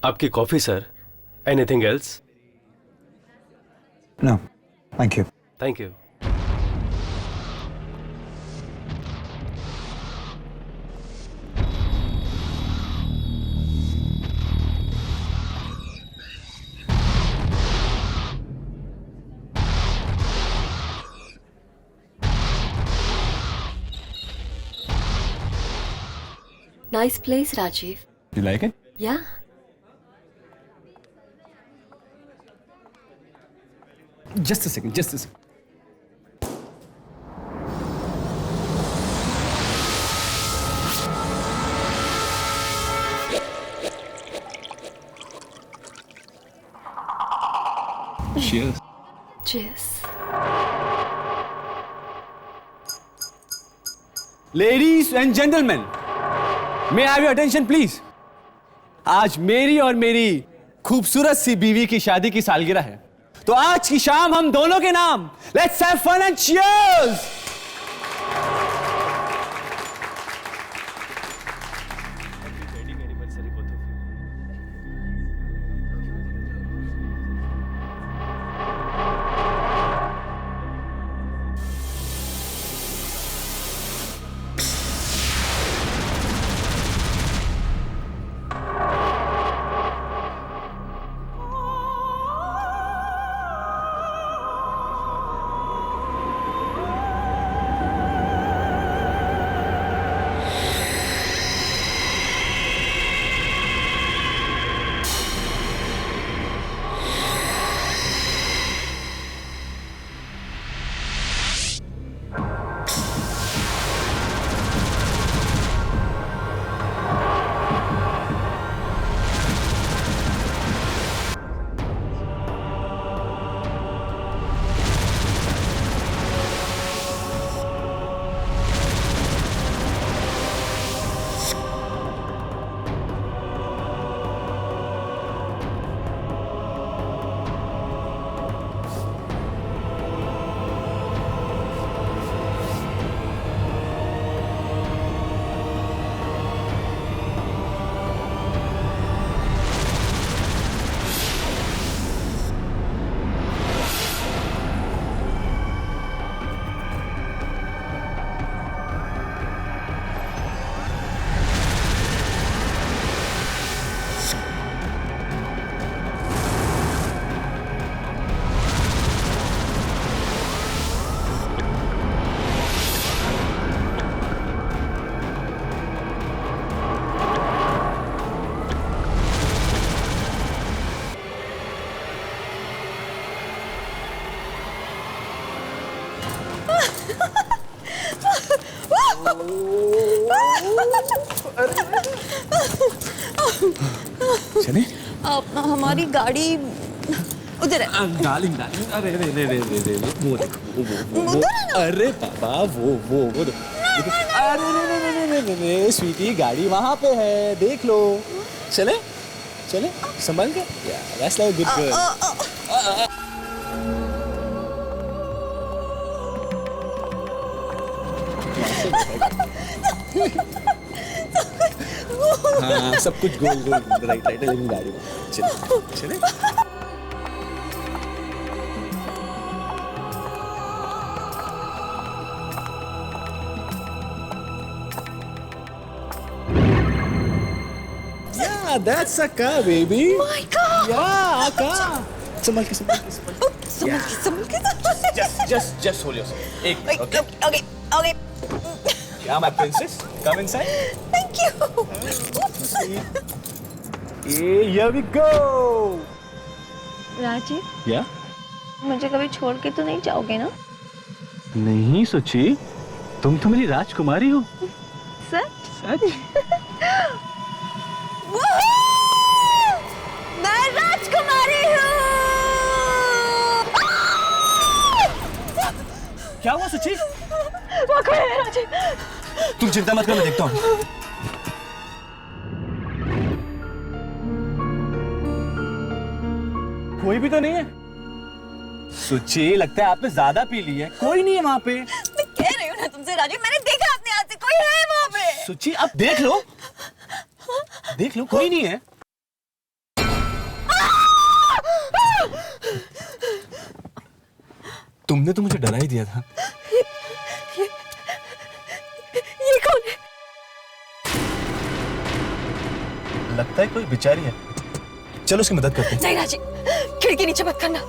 आपकी coffee sir. Anything else? No, thank you. Thank you. Nice place, Rajiv. You like it? Yeah. Just a second, just a second. Cheers. Cheers. Ladies and gentlemen, may I have your attention please? आज मेरी और मेरी खूबसूरत सी बीवी की शादी की सालगिरह है, तो आज की शाम हम दोनों के नाम let's have fun and cheers. चले? हमारी गाड़ी उधर है। डार्लिंग डार्लिंग, अरे रे रे रे रे रे वो देखो, अरे बाबा वो अरे रे स्वीटी, गाड़ी वहां पे है, देख लो। चले चले संभल के, दैट्स लाइक गुड गर्ल। हाँ, सब कुछ गोल गोल राइट राइट लेकिन गाड़ी में चले चले। Yeah, that's a car, baby. Oh my God! Yeah, a car. संभल के just hold yourself. एक okay. Okay. Yeah, my princess, come inside. Thank you. Hey, here we go. Rajiv, Yeah? मुझे कभी छोड़ के तो नहीं जाओगे ना? नहीं सोची, तुम तो मेरी राजकुमारी हो। सच? सच? मैं राजकुमारी हूँ। क्या हुआ सुची? वो कोई है राजीव। तुम चिंता मत करो, मैं देखता हूँ। कोई भी तो नहीं है। सुची, लगता है आपने ज्यादा पी ली है। कोई नहीं है वहाँ पे। मैं कह रही हूँ ना तुमसे राजीव, मैंने देखा अपने हाथ से, कोई है वहाँ पे। सुची, आप देख लो, कोई नहीं है। तुमने तो मुझे डरा ही दिया था। ये कौन है? लगता है कोई बेचारी है। चलो उसकी मदद करते हैं। नहीं राजीव, खिड़की नीचे मत करना।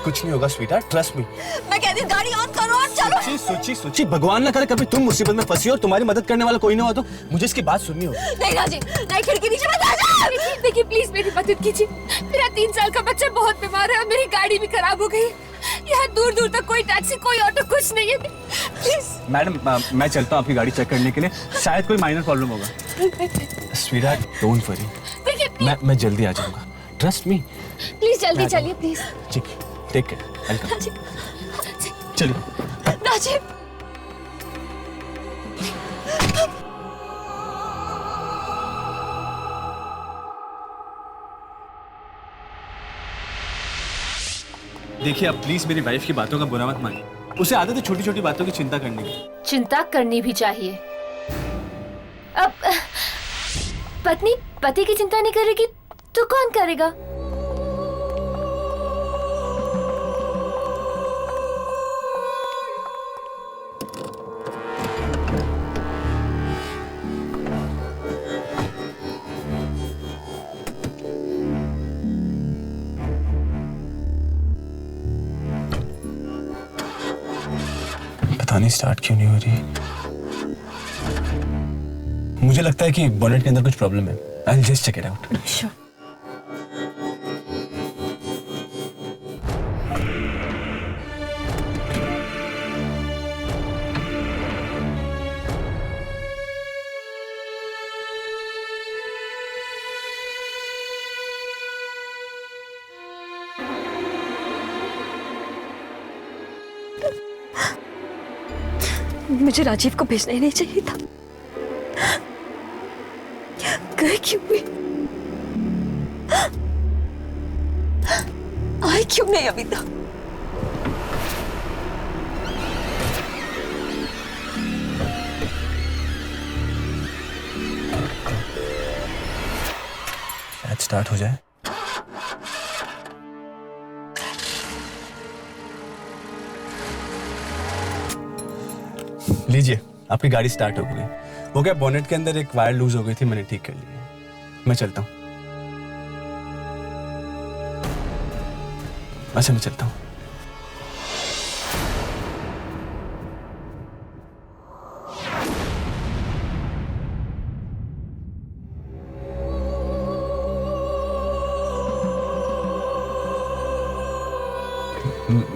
कुछ नहीं होगा स्वीटहार्ट, ट्रस्ट मी। मैं कहती हूँ गाड़ी ऑन करो और चलो। सोची भगवान ना करे कभी तुम मुसीबत में फंसी और तुम्हारी मदद करने वाला कोई ना हो तो मुझे इसकी बात सुननी होगी। नहीं राजीव, नहीं, खिड़की नीचे मत आ जा। देखिए प्लीज मेरी मदद कीजिए। मेरा 3 साल का बच्चा बहुत बीमार है और मेरी गाड़ी भी खराब हो गई। यहाँ दूर दूर तक कोई टैक्सी, कोई ऑटो, कुछ नहीं है। प्लीज मैडम मैं चलता हूँ आपकी गाड़ी चेक करने के लिए, शायद कोई माइनर प्रॉब्लम होगा। स्वीटहार्ट डोंट वरी, देखिए मैं जल्दी आ जाऊंगा, ट्रस्ट मी। प्लीज जल्दी चलिए प्लीज। ठीक, टेक केयर, वेलकम। चलिए। राजीव, देखिए आप प्लीज मेरी वाइफ की बातों का बुरा मत मानिए। उसे आदत है छोटी छोटी बातों की चिंता करने की। चिंता करनी भी चाहिए। अब पत्नी पति की चिंता नहीं करेगी तो कौन करेगा? पता नहीं स्टार्ट क्यों नहीं हो रही। मुझे लगता है कि बोनेट के अंदर कुछ प्रॉब्लम है। I will just check it out. Sure. मुझे राजीव को भेजना ही नहीं चाहिए था। गए क्यों हुए? आए क्यों नहीं अभी तक? शायद स्टार्ट हो जाए। लीजिए आपकी गाड़ी स्टार्ट हो गई। वो क्या बोनेट के अंदर एक वायर लूज हो गई थी, मैंने ठीक कर ली है। मैं चलता हूँ। अच्छा मैं चलता हूँ।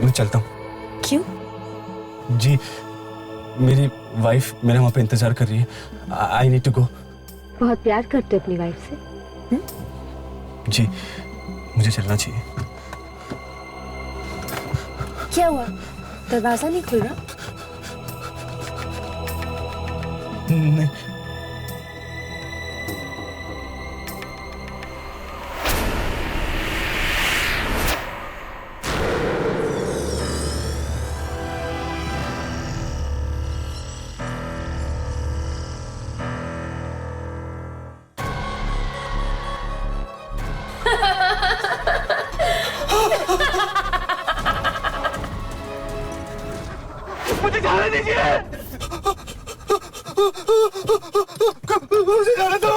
मैं चलता हूँ। क्यों? जी मेरी वाइफ मेरा वहां पे इंतजार कर रही है। I need to go. बहुत प्यार करते हो अपनी वाइफ से? जी मुझे चलना चाहिए। क्या हुआ, दरवाजा नहीं खुल रहा? नहीं मुझे जाने दीजिए। मुझे जाने दो।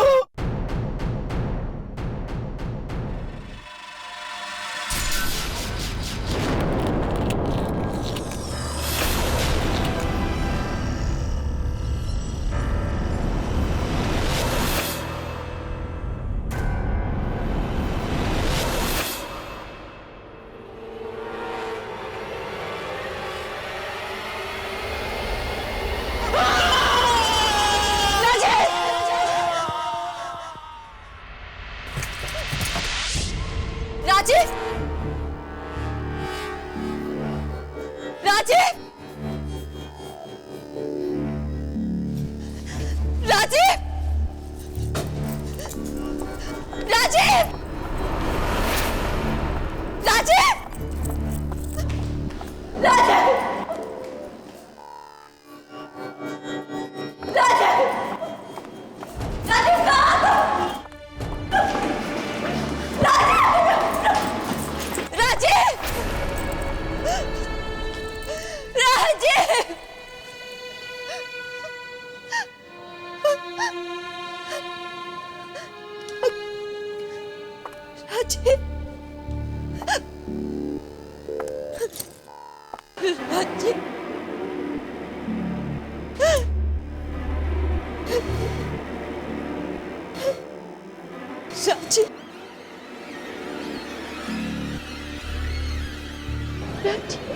राजीव, राजीव, राजीव, राजीव, राजीव, राजीव, राजीव, राजीव कहाँ हो? राजीव, राजीव, राजीव राजीव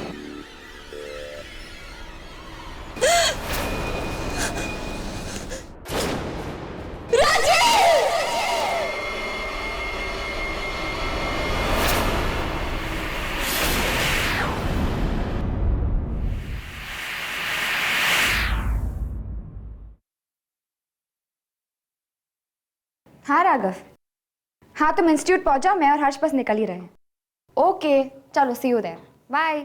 हाँ राघव, हाँ तुम इंस्टीट्यूट पहुंचो, मैं और हर्ष बस निकल ही रहे हैं। ओके चलो, सी यू देयर, बाय।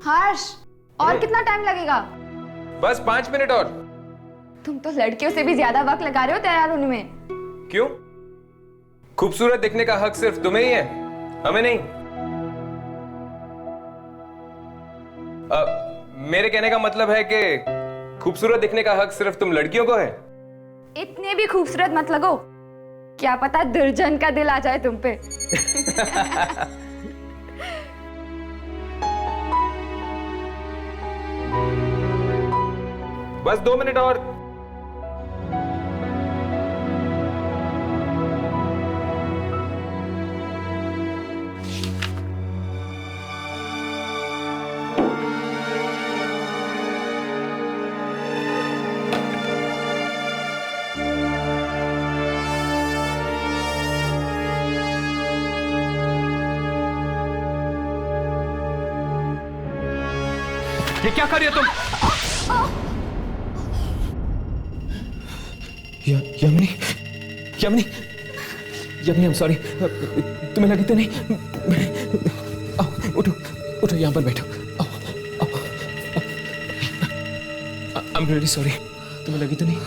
हर्ष, और कितना टाइम लगेगा? बस 5 मिनट और। तुम तो लड़कियों से भी ज्यादा वक्त लगा रहे हो तैयार होने में। क्यों? खूबसूरत दिखने का हक सिर्फ तुम्हें ही है, हमें नहीं। मेरे कहने का मतलब है कि खूबसूरत दिखने का हक सिर्फ तुम लड़कियों को है। इतने भी खूबसूरत मत लगो, क्या पता दुर्जन का दिल आ जाए तुम पे। बस 2 मिनट और। ये क्या कर रही हो तुम? यमनी, यमनी, यमनी, I'm sorry। तुम्हें लगी तो नहीं? आओ, उठो, उठो, यहाँ पर बैठो। आओ, आओ, आओ। I'm really sorry। तुम्हें लगी तो नहीं?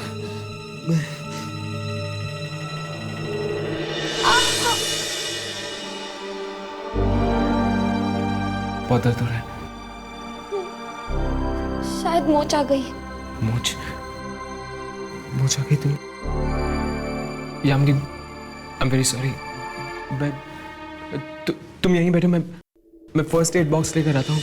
बहुत दर्द हो रहा है। शायद मोच आ गई। मोच, मोच आ गई तुम? Yamini, I am very sorry. तुम यहीं बैठो, मैं फर्स्ट एड बॉक्स लेकर आता हूँ।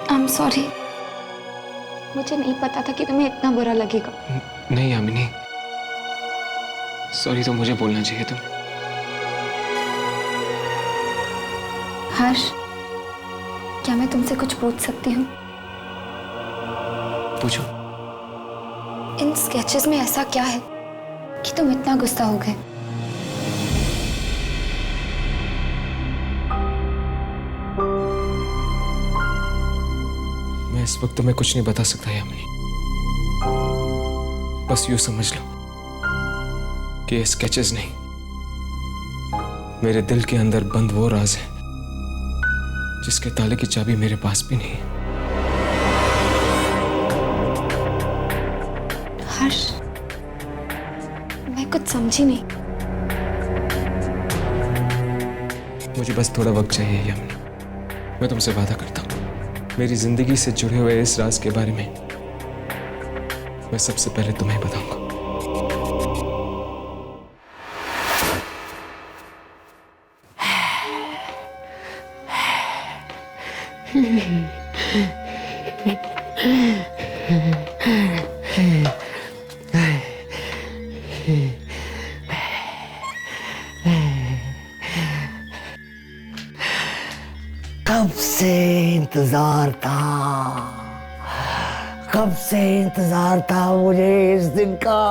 I'm sorry। मुझे नहीं पता था कि तुम्हें इतना बुरा लगेगा। नहीं यामिनी, सॉरी तो मुझे बोलना चाहिए तुम। हर्ष, क्या मैं तुमसे कुछ पूछ सकती हूँ? पूछो। इन स्केचेस में ऐसा क्या है कि तुम इतना गुस्सा हो गए? इस वक्त मैं कुछ नहीं बता सकता यामिनी, बस यूं समझ लो कि ये स्केचेस नहीं, मेरे दिल के अंदर बंद वो राज है जिसके ताले की चाबी मेरे पास भी नहीं है। हर्ष, मैं कुछ समझी नहीं। मुझे बस थोड़ा वक्त चाहिए यामिनी, मैं तुमसे वादा करता हूँ, मेरी जिंदगी से जुड़े हुए इस राज के बारे में मैं सबसे पहले तुम्हें बताऊंगा। कब से इंतजार था, कब से इंतजार था मुझे इस दिन का।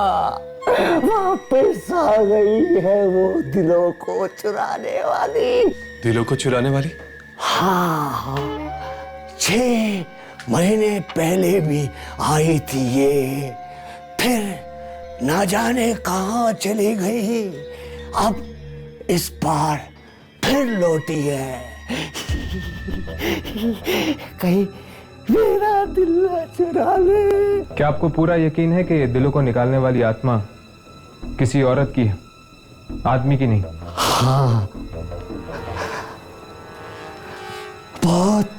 वापस आ गई है वो दिलों को चुराने वाली। दिलों को चुराने वाली? हाँ, 6 महीने पहले भी आई थी ये, फिर ना जाने कहाँ चली गई, अब इस बार फिर लौटी है। कहीं मेरा दिल ना चुरा ले। क्या आपको पूरा यकीन है कि दिलों को निकालने वाली आत्मा किसी औरत की है, आदमी की नहीं? हाँ, बहुत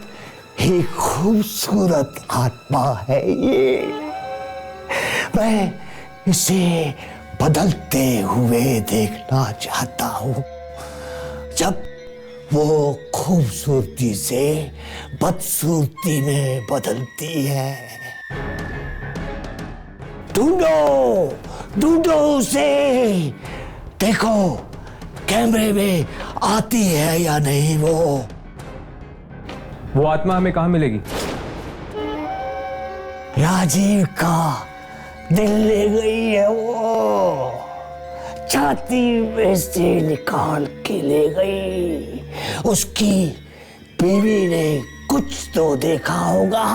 ही खूबसूरत आत्मा है ये। मैं इसे बदलते हुए देखना चाहता हूँ। जब वो खूबसूरती से बदसूरती में बदलती है। ढूंढो ढूंढो उसे, देखो कैमरे में आती है या नहीं वो आत्मा हमें कहाँ मिलेगी? राजीव का दिल ले गई है वो, छाती में से निकाल के ले गई। उसकी बीवी ने कुछ तो देखा होगा।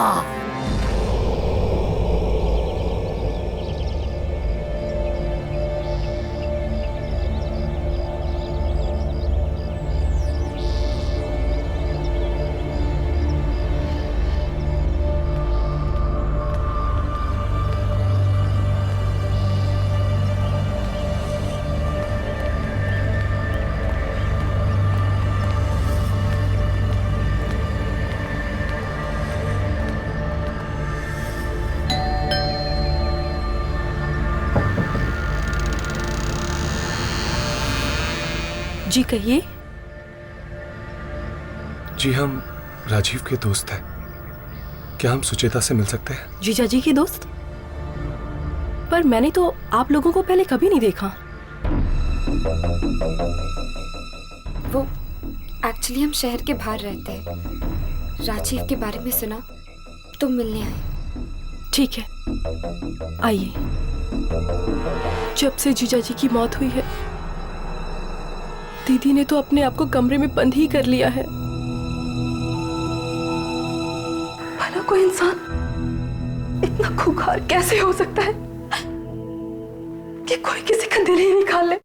जी कहिए। जी हम राजीव के दोस्त हैं, क्या हम सुचेता से मिल सकते हैं? जीजा जी की दोस्त? पर मैंने तो आप लोगों को पहले कभी नहीं देखा। वो एक्चुअली हम शहर के बाहर रहते हैं। राजीव के बारे में सुना तो मिलने आए। ठीक है, आइए। जब से जीजा जी की मौत हुई है, दीदी ने तो अपने आप को कमरे में बंद ही कर लिया है। भला कोई इंसान इतना खूंखार कैसे हो सकता है कि कोई किसी का दिल ही निकाल ले?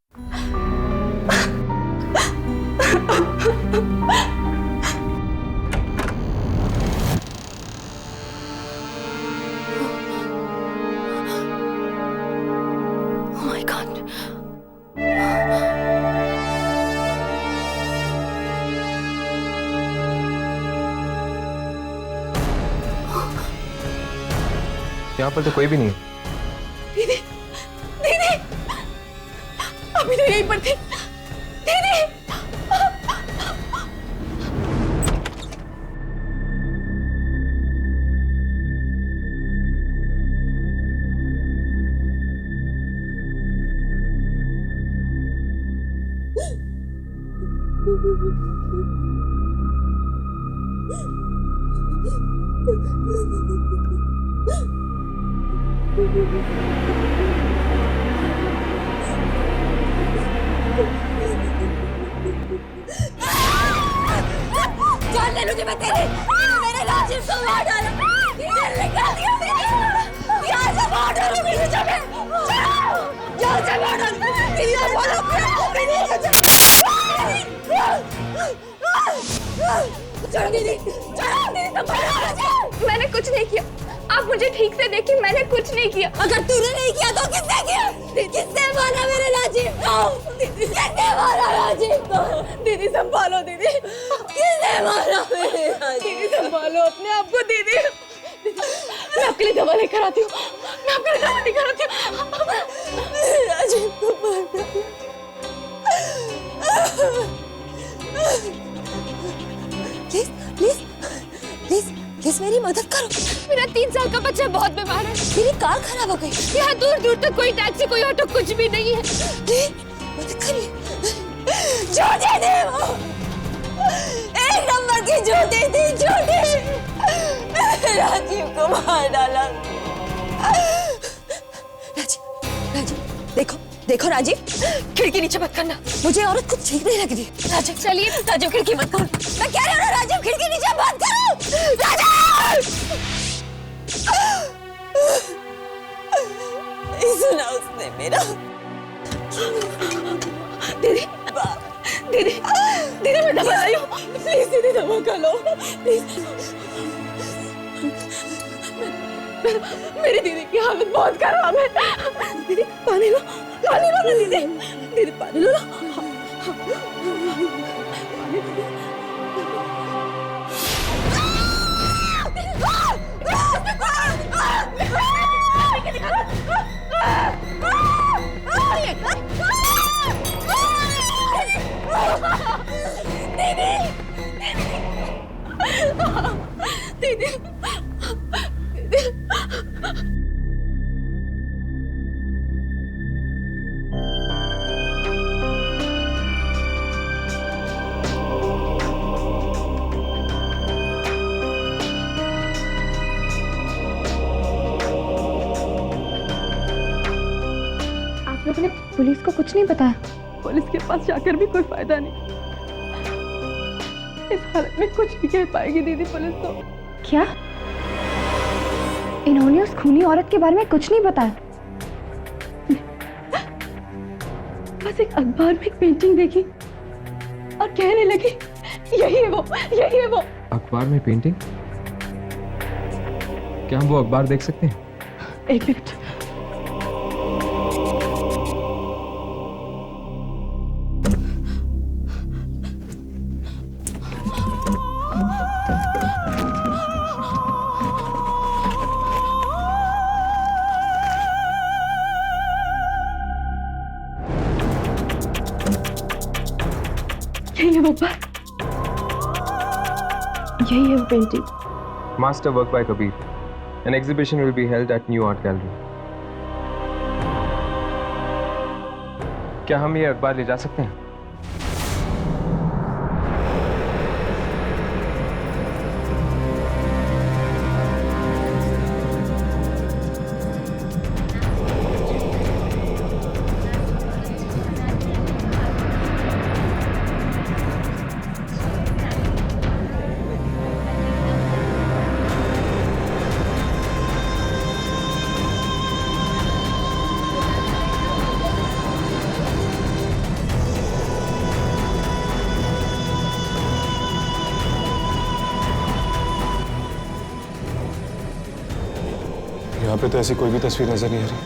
Oh my God. यहाँ पर तो कोई भी नहीं है। दीदी, दीदी, अभी तो यहीं पर थी। दीदी, जान ले लूंगी मैं तेरी। मेरे राजीव को मार डाला, दिल निकाल दिया मेरी। यहाँ से मार डालूंगी तुझे मैं। यहाँ से मार डालूंगी। यहाँ बोलो चढ़ दीदी, चढ़ दीदी तो मारो। मैंने कुछ नहीं किया, आप मुझे ठीक से देखिए, मैंने कुछ नहीं किया। अगर तूने नहीं किया तो किसने किया? किसने मारा मेरे राजीव को? दीदी किसने मारा राजीव को? दीदी संभालो दीदी, किसने मारा मेरे राजीव? दीदी संभालो अपने आप को दीदी। मैं आपके लिए दवा लेकर आती हूँ। मैं आपके लिए दवा लेकर आती हूँ। मेरे राजीव को मारा। प्लीज प्लीज प्लीज प्लीज मेरी मदद करो। मेरा 3 साल का बच्चा बहुत बीमार है। मेरी कार खराब हो गई। यहाँ दूर दूर तक कोई टैक्सी, कोई ऑटो, कुछ भी नहीं है। प्लीज मदद करिए। झूठी थी वो, 1 नंबर की झूठी थी, झूठी। राजीव को मार डाला। राजीव, राजीव देखो देखो राजीव, खिड़की नीचे मत करना, मुझे औरत कुछ ठीक नहीं लग रही। राजीव चलिए, राजीव खिड़की मत खोलो। मैं कह रही हूँ ना राजीव, खिड़की नीचे मत करो। राजीव नहीं सुना उसने मेरा। दीदी दीदी दीदी मैं दवा लाई हूँ, प्लीज दीदी दवा खा लो प्लीज। मेरी दीदी की हालत बहुत खराब है। दीदी पानी लो ना दीदी, दीदी पानी लो ना। दीदी आप लोगों ने पुलिस को कुछ नहीं बताया? पुलिस के पास जाकर भी कोई फायदा नहीं। इस हालत में कुछ नहीं कह पाएगी दीदी पुलिस तो। क्या इन्होंने उस खूनी औरत के बारे में कुछ नहीं बताया? बस एक अखबार में एक पेंटिंग देखी और कहने लगी यही है वो, यही है वो। अखबार में पेंटिंग? क्या हम वो अखबार देख सकते हैं? एक मिनट। यही है वो अखबार, यही है वो painting. Master work by Kabir. An exhibition will be held at New Art Gallery. क्या हम ये अखबार ले जा सकते हैं? यहाँ पे तो ऐसी कोई भी तस्वीर नजर नहीं आ रही।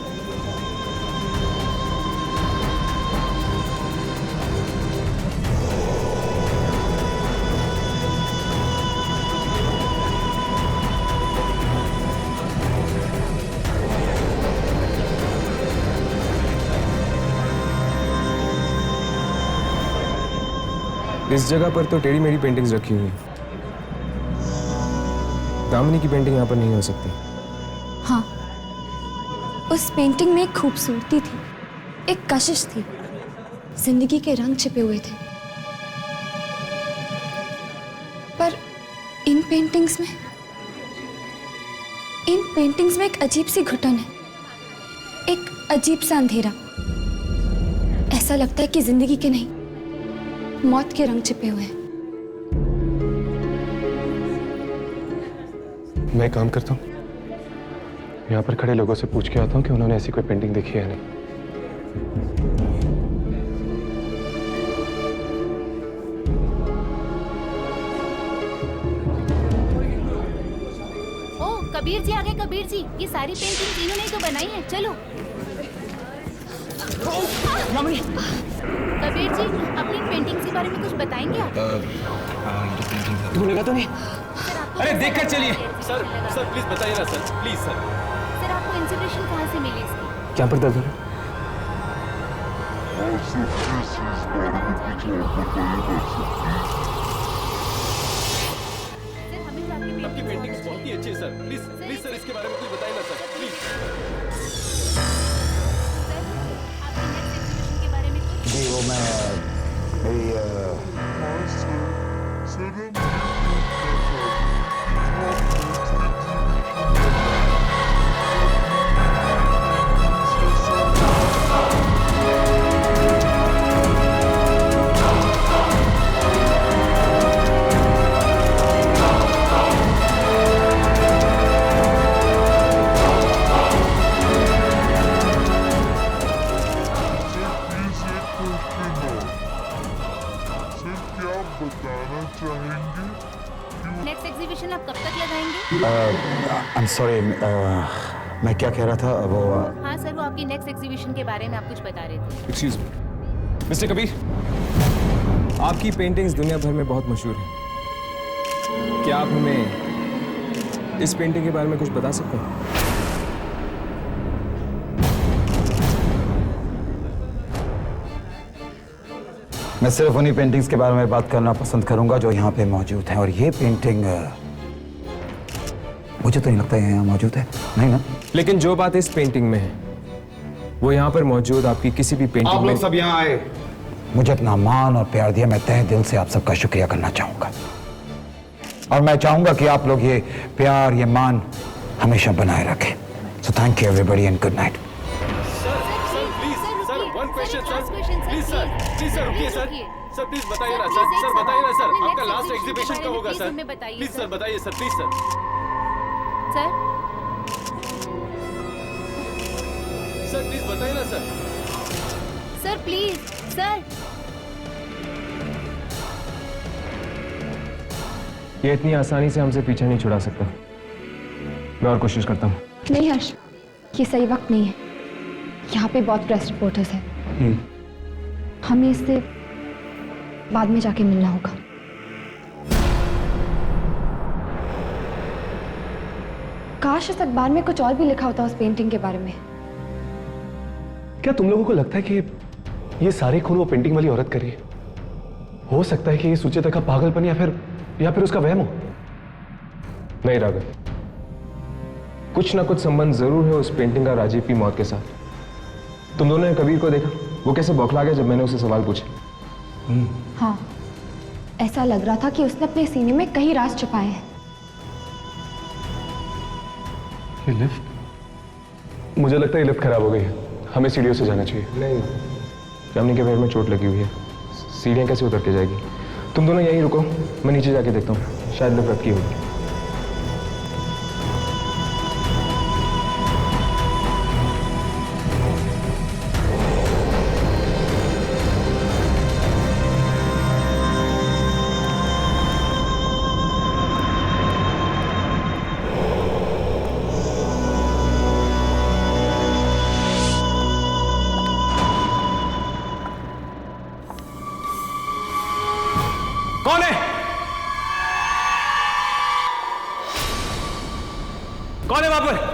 इस जगह पर तो टेढ़ी मेढ़ी पेंटिंग्स रखी हुई हैं। दामिनी की पेंटिंग यहाँ पर नहीं हो सकती। हाँ, उस पेंटिंग में एक खूबसूरती थी, एक कशिश थी, जिंदगी के रंग छिपे हुए थे। पर इन पेंटिंग्स में एक अजीब सी घुटन है, एक अजीब सा अंधेरा। ऐसा लगता है कि जिंदगी के नहीं, मौत के रंग छिपे हुए हैं। मैं एक काम करता हूँ, यहाँ पर खड़े लोगों से पूछ के आता हूँ कि उन्होंने ऐसी कोई पेंटिंग देखी है या नहीं। ओ कबीर जी आ गए। कबीर जी, ये सारी पेंटिंग इन्होंने ही तो बनाई है। चलो कबीर जी, अपनी पेंटिंग के बारे में कुछ बताएंगे आप? ढूंढेगा तो नहीं? अरे देख कर चलिए। सर प्लीज बताइए ना सर, प्लीज सर। सर आपको इंस्पिरेशन कहाँ से मिली इसकी? क्या पर दर्द हो रहा है? सर हमें तो आपकी आपकी पेंटिंग्स बहुत ही अच्छी है सर। प्लीज सर इसके बारे में कुछ बताइए ना सर, प्लीज। सर आपकी नेक्स्ट एग्जीबिशन के बारे में कुछ? जी वो मैं मेरी नेक्स्ट एग्जीबिशन आप कब तक लगाएंगे? आई एम सॉरी, मैं क्या कह रहा था वो हाँ सर, वो आपकी नेक्स्ट एग्जीबिशन के बारे में आप कुछ बता रहे थे। एक्सक्यूज मी मिस्टर कबीर, आपकी पेंटिंग्स दुनिया भर में बहुत मशहूर हैं। क्या आप हमें इस पेंटिंग के बारे में कुछ बता सकते हैं? मैं सिर्फ उन्हीं पेंटिंग्स के बारे में बात करना पसंद करूंगा जो यहाँ पे मौजूद हैं। और ये पेंटिंग मुझे तो नहीं लगता यहाँ मौजूद है, नहीं ना? लेकिन जो बात इस पेंटिंग में है वो यहाँ पर मौजूद आपकी किसी भी पेंटिंग आप में। लोग सब यहाँ आए, मुझे अपना मान और प्यार दिया, मैं तहे दिल से आप सबका शुक्रिया करना चाहूंगा। और मैं चाहूंगा कि आप लोग ये प्यार, ये मान हमेशा बनाए रखें। So thank you everybody and good night. Sir please बताइए ना सर, बताइए ना सर, आपका लास्ट एग्जीबिशन कब होगा सर? प्लीज सर बताइए sir, please sir. Sir please बताइए ना सर। Sir please sir. ये इतनी आसानी से हमसे पीछा नहीं छुड़ा सकता। मैं और कोशिश करता हूँ। नहीं हर्ष, ये सही वक्त नहीं है। यहाँ पे बहुत प्रेस रिपोर्टर्स हैं। हमें इससे बाद में जाके मिलना होगा। काश इस अखबार में कुछ और भी लिखा होता उस पेंटिंग के बारे में। क्या तुम लोगों को लगता है कि ये सारे खून वो पेंटिंग वाली औरत कर रही है? हो सकता है कि ये सुचेता का पागलपन या फिर उसका वहम हो। नहीं राघव, कुछ ना कुछ संबंध जरूर है उस पेंटिंग का राजीव की मौत के साथ। तुम दोनों ने कबीर को देखा, वो कैसे बौखला गया जब मैंने उसे सवाल पूछे। हाँ, ऐसा लग रहा था कि उसने अपने सीने में कई राज छुपाए हैं। ये लिफ्ट, मुझे लगता है ये लिफ्ट खराब हो गई है, हमें सीढ़ियों से जाना चाहिए। नहीं, जामनी के पैर में चोट लगी हुई है, सीढ़ियाँ कैसे उतर के जाएगी? तुम दोनों यहीं रुको, मैं नीचे जाके देखता हूँ, शायद लिफ्ट रखी होगी। कौन है? कौन है वहां पर?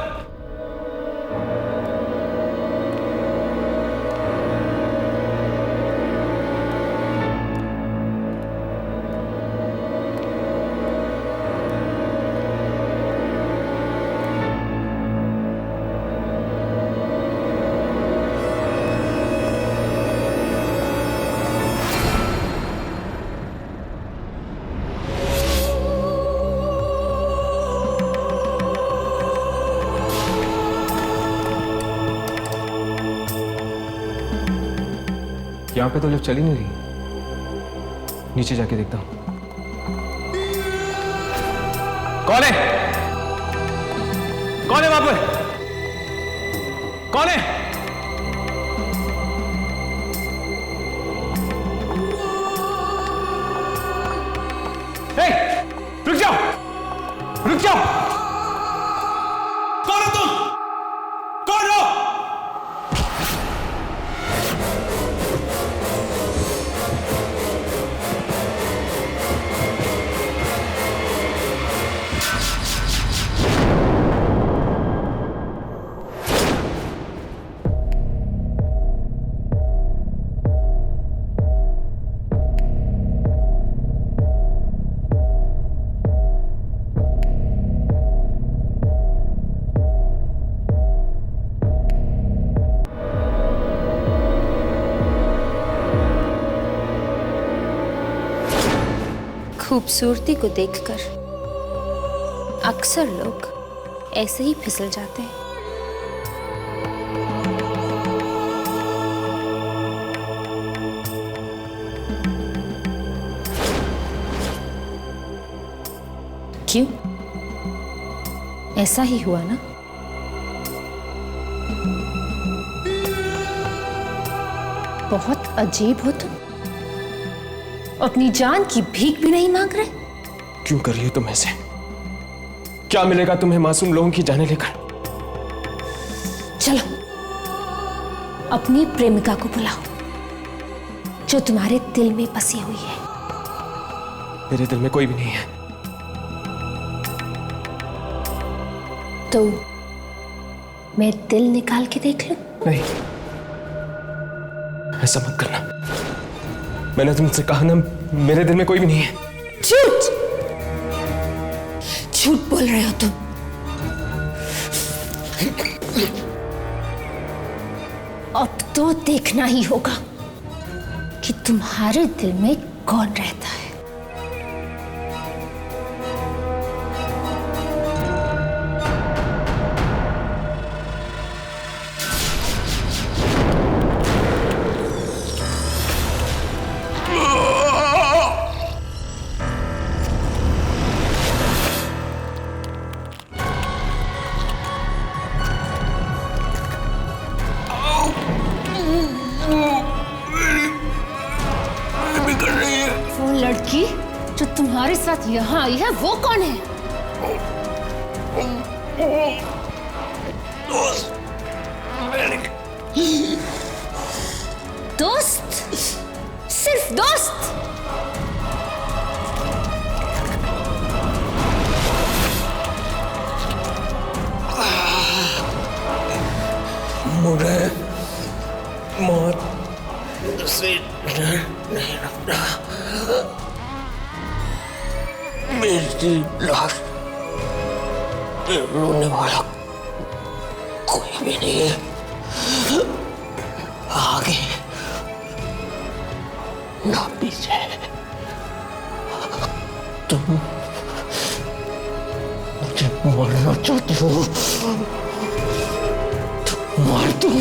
यहाँ पे तो लिफ्ट चली नहीं रही, नीचे जाके देखता हूँ। कौन है? कौन है वहां पर? कौन है? हे, रुक जाओ, रुक जाओ। कौन हो तुम? कौन हो? खूबसूरती को देखकर अक्सर लोग ऐसे ही फिसल जाते हैं। क्यों? ऐसा ही हुआ ना? बहुत अजीब हो तुम। अपनी जान की भीख भी नहीं मांग रहे? क्यों कर रही हो तुम ऐसे? क्या मिलेगा तुम्हें मासूम लोगों की जाने लेकर? चलो अपनी प्रेमिका को बुलाओ जो तुम्हारे दिल में बसी हुई है। मेरे दिल में कोई भी नहीं है। तो मैं दिल निकाल के देख लूं? नहीं, ऐसा मत करना। मैंने तुमसे कहा ना, मेरे दिल में कोई भी नहीं है। झूठ झूठ बोल रहे हो तुम। अब तो देखना ही होगा कि तुम्हारे दिल में कौन रहता है। वो लड़की जो तुम्हारे साथ यहाँ आई है वो कौन है? दोस्त? सिर्फ दोस्त? मुझे मौत से डर नहीं लगता। मेरी लाश पे रोने वाला कोई भी नहीं है, आगे ना पीछे। तुम मुझे मारना चाहती हो तो मार दो।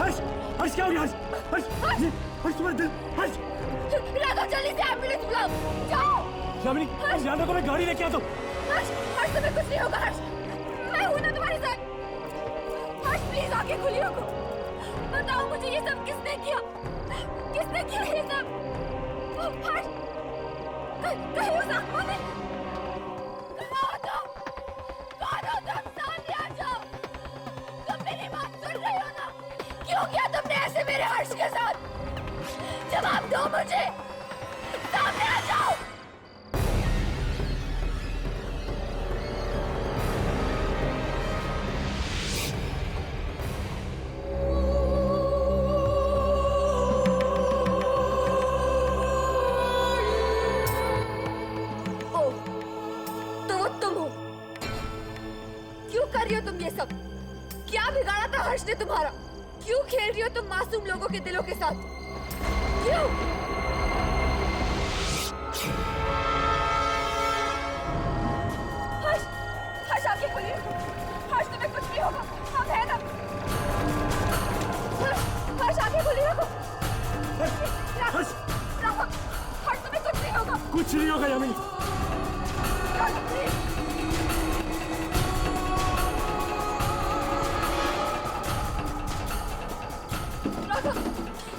हर्ष हर्ष क्या हो गया? हर्ष हर्ष हर्ष तुम्हारा दिल हर्ष राघव जल्दी से एम्बुलेंस बुलाओ जाओ। यामिनी ध्यान रखो, मैं गाड़ी लेके आता हूँ। हर्ष हर्ष तुम्हें कुछ नहीं होगा हर्ष, मैं हूं ना तुम्हारे साथ। हर्ष प्लीज आंखें खुली रखो, बताओ मुझे ये सब किसने किया, किसने किया ये सब? हर्ष कहीं उस आत्मा ने सामने आ जाओ। तुम मेरी बात सुन रहे हो ना? क्यों किया तुमने ऐसे मेरे हर्ष के साथ? जवाब दो मुझे, सामने आ जाओ। कर रही हो तुम ये सब? क्या बिगाड़ा था हर्ष ने तुम्हारा? क्यों खेल रही हो तुम मासूम लोगों के दिलों के साथ? क्यों? हर्ष हर्ष आंखें खोलिए। हर्ष तुम्हें कुछ नहीं होगा, हम हैं ना? हर्ष आंखें खोलिए रखो। हर्ष हर्ष तुम्हें कुछ नहीं होगा। कुछ नहीं होगा यामिनी।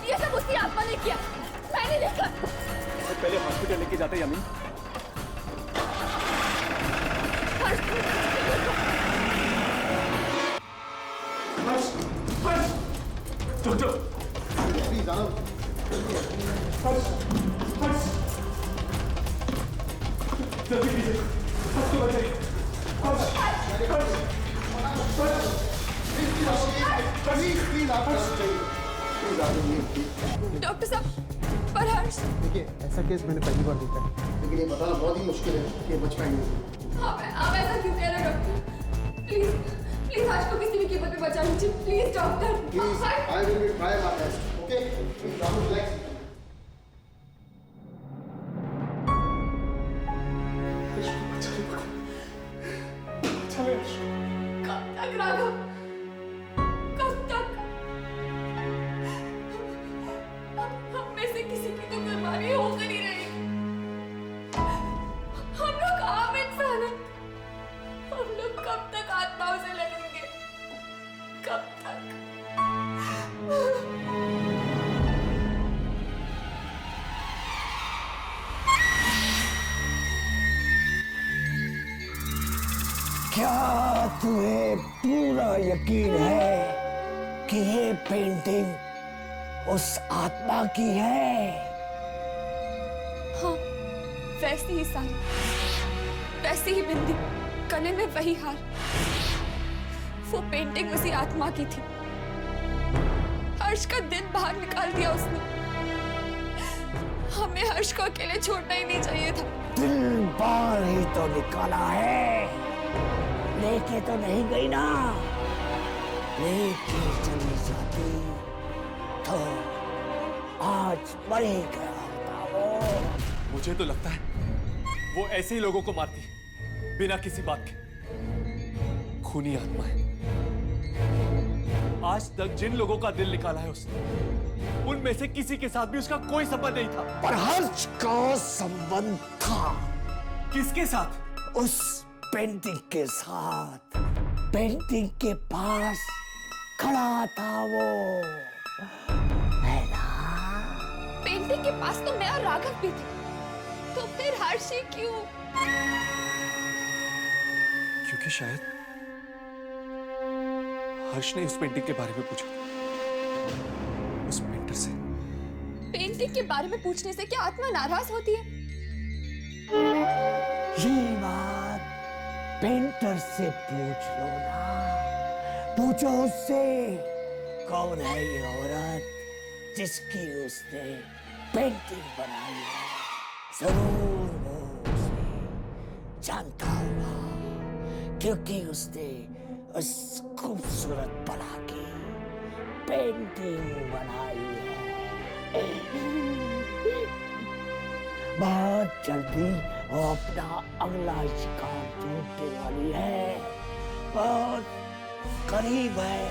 ये सब उसकी आत्मा ने किया, मैंने देखा। पहले हॉस्पिटल लेके जाते यामिनी। हर्ष हर्ष हर्ष डॉक्टर प्लीज आओ। हर्ष हर्ष जल्दी कीजिए, हर्ष को बचाइए। हर्ष हर्ष प्लीज आप डॉक्टर साहब, पर हर्ष देखिए ऐसा केस मैंने पहली बार देखा है, लेकिन ये बताना बहुत ही मुश्किल है कि बच पाएंगे। आप ऐसा क्यों कह रहे हो डॉक्टर? प्लीज प्लीज हर्ष को किसी भी कीमत पे बचा लीजिए, please doctor. Please I will be try my best, okay? Please don't relax. कब तक राघव, कब तक? हम में से किसी की तो कुर्बानी होकर ही रही। हम लोग आम इंसान हैं, हम लोग कब तक आत्माओं से लड़ेंगे? कब तक? क्या तुम्हें पूरा यकीन है कि ये पेंटिंग उस आत्मा की है? हाँ, वैसी ही साड़ी, वैसी ही बिंदी, गले में वही हार। वो पेंटिंग उसी आत्मा की थी। हर्ष का दिल बाहर निकाल दिया उसने। हमें हर्ष को अकेले छोड़ना ही नहीं चाहिए था। दिल बाहर ही तो निकाला है, लेके तो नहीं गई ना। लेके चली जाती तो आज मर ही गया होता वो। मुझे तो लगता है वो ऐसे ही लोगों को मारती बिना किसी बात के। खूनी आत्मा है। आज तक जिन लोगों का दिल निकाला है उसने, उनमें से किसी के साथ भी उसका कोई संबंध नहीं था। पर हर्ष का संबंध था। किसके साथ? उस पेंटिंग के साथ। पेंटिंग के पास खड़ा था वो, है ना? पेंटिंग के पास तो मैं और राघव भी थे, तो फिर हर्ष ही क्यों? क्योंकि शायद हर्ष ने उस पेंटिंग के बारे में पूछा, उस पेंटर से। पेंटिंग के बारे में पूछने से क्या आत्मा नाराज होती है? ये बात पेंटर से पूछ लो ना। पूछो उससे, कौन है ये औरत जिसकी उसने पेंटिंग बनाई है? जरूर वो उसे जानता होगा, क्योंकि उसने उस खूबसूरत बला की पेंटिंग बनाई है। बहुत जल्दी वो अपना अगला शिकार ढूंढने वाली है, बहुत करीब है।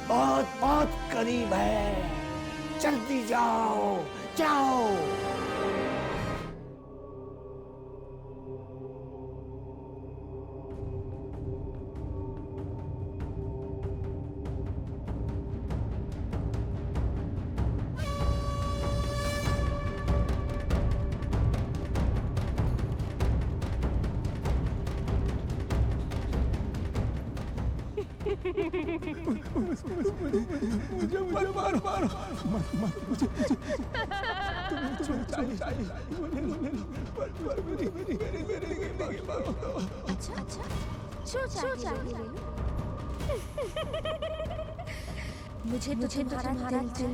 बहुत बहुत करीब है। जल्दी जाओ जाओ। जो चाहिए मुझे तुम्हारा दिल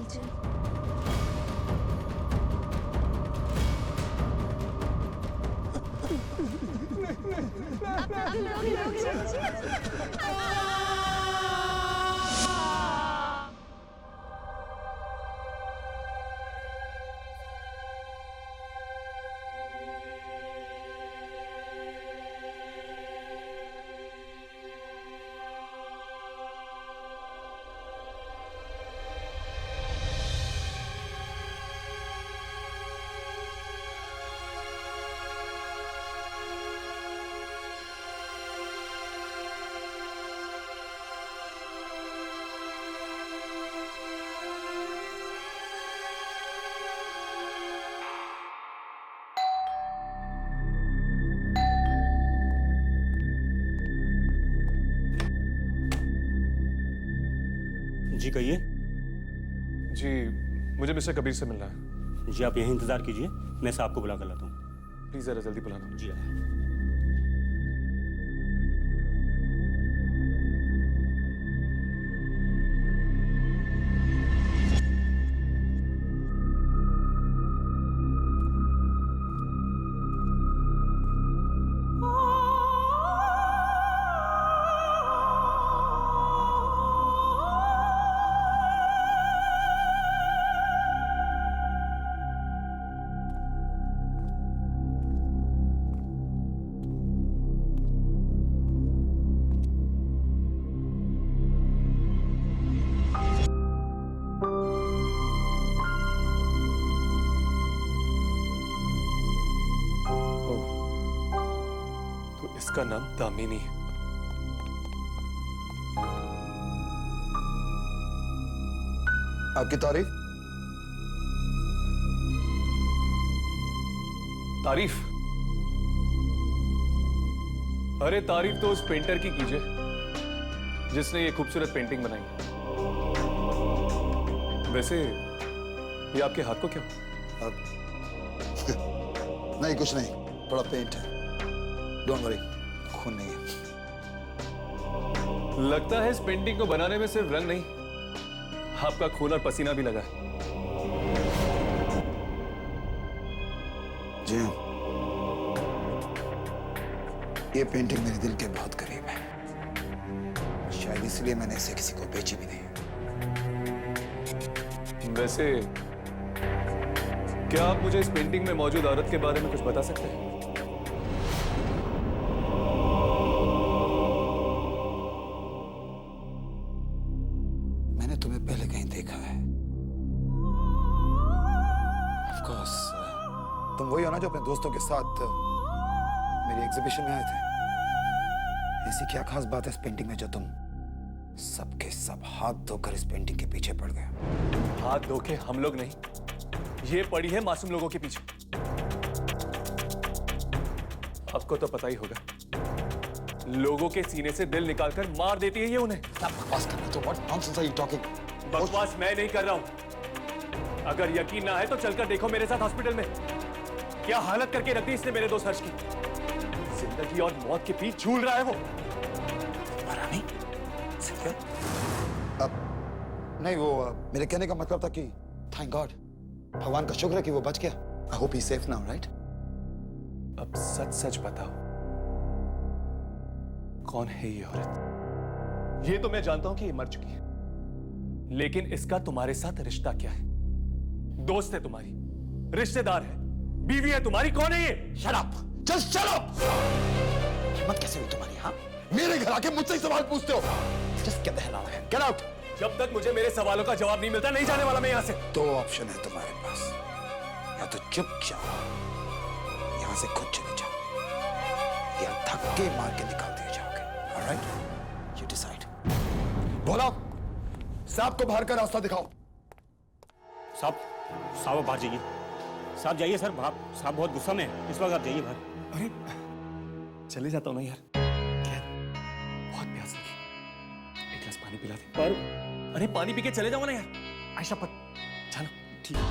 जी कहिए। जी मुझे मिस्टर कबीर से मिलना है। जी आप यहीं इंतजार कीजिए, मैं साहब को बुला कर लाता हूँ। प्लीज जरा जल्दी बुलाना। जी इसका नाम दामिनी है। आपकी तारीफ? तारीफ? अरे तारीफ तो उस पेंटर की कीजिए जिसने ये खूबसूरत पेंटिंग बनाई। वैसे ये आपके हाथ को क्या? नहीं कुछ नहीं, थोड़ा पेंट है। डोंट वरी, खून नहीं है। लगता है इस पेंटिंग को बनाने में सिर्फ रंग नहीं, आपका खून और पसीना भी लगा है। जी हाँ, ये पेंटिंग मेरे दिल के बहुत करीब है। शायद इसलिए मैंने इसे किसी को बेची भी नहीं। वैसे क्या आप मुझे इस पेंटिंग में मौजूद औरत के बारे में कुछ बता सकते हैं? मैंने तुम्हें पहले कहीं देखा है। Of course, तुम वही हो ना जो अपने दोस्तों के साथ मेरी एग्जीबिशन में आए थे। ऐसी क्या खास बात है इस पेंटिंग में जो तुम सबके सब हाथ धोकर इस पेंटिंग के पीछे पड़ गए? हाथ धो के हम लोग नहीं, ये पड़ी है मासूम लोगों के पीछे। आपको तो पता ही होगा, लोगों के सीने से दिल निकालकर मार देती है ये उन्हें। बकवास करना तो what nonsense are you talking? बकवास मैं नहीं कर रहा हूं। अगर यकीन ना है तो चलकर देखो मेरे साथ हॉस्पिटल में क्या हालत करके रख दी इसने मेरे दोस्त हर्ष की। जिंदगी और मौत के बीच झूल रहा है वो। मरा नहीं? अब नहीं, वो मेरे कहने का मतलब था कि थैंक गॉड, भगवान का शुक्र है कि वो बच गया। I hope he is safe now, right? अब सच सच बताओ, कौन है ये औरत? ये तो मैं जानता हूं कि ये मर चुकी है, लेकिन इसका तुम्हारे साथ रिश्ता क्या है? दोस्त है तुम्हारी, रिश्तेदार है, बीवी है तुम्हारी, कौन है ये? Shut up, just shut up. हिम्मत कैसे हुई तुम्हारी? हाँ, मेरे घर आके मुझसे ही सवाल पूछते हो? Just get the hell out, get out. जब तक मुझे मेरे सवालों का जवाब नहीं मिलता नहीं जाने वाला मैं यहां से। दो ऑप्शन है तुम्हारे पास, या तो चुपचाप यहां से खुद चले जाओ या धक्के मार के निकाल दिए जाओगे। Alright, you decide. बोलो, साहब को बाहर का रास्ता दिखाओ। साहब साहब आप बाहर जाइए। साहब जाइए सर, साहब बहुत गुस्सा में है, इस वक्त आप जाइए बाहर। अरे चले जाता हूं ना यार, बहुत प्यास लगी, एक गिलास पानी पिला दे। पर अरे पानी पी के चले जाओ ना यार। आयशा पर चलो, ठीक है।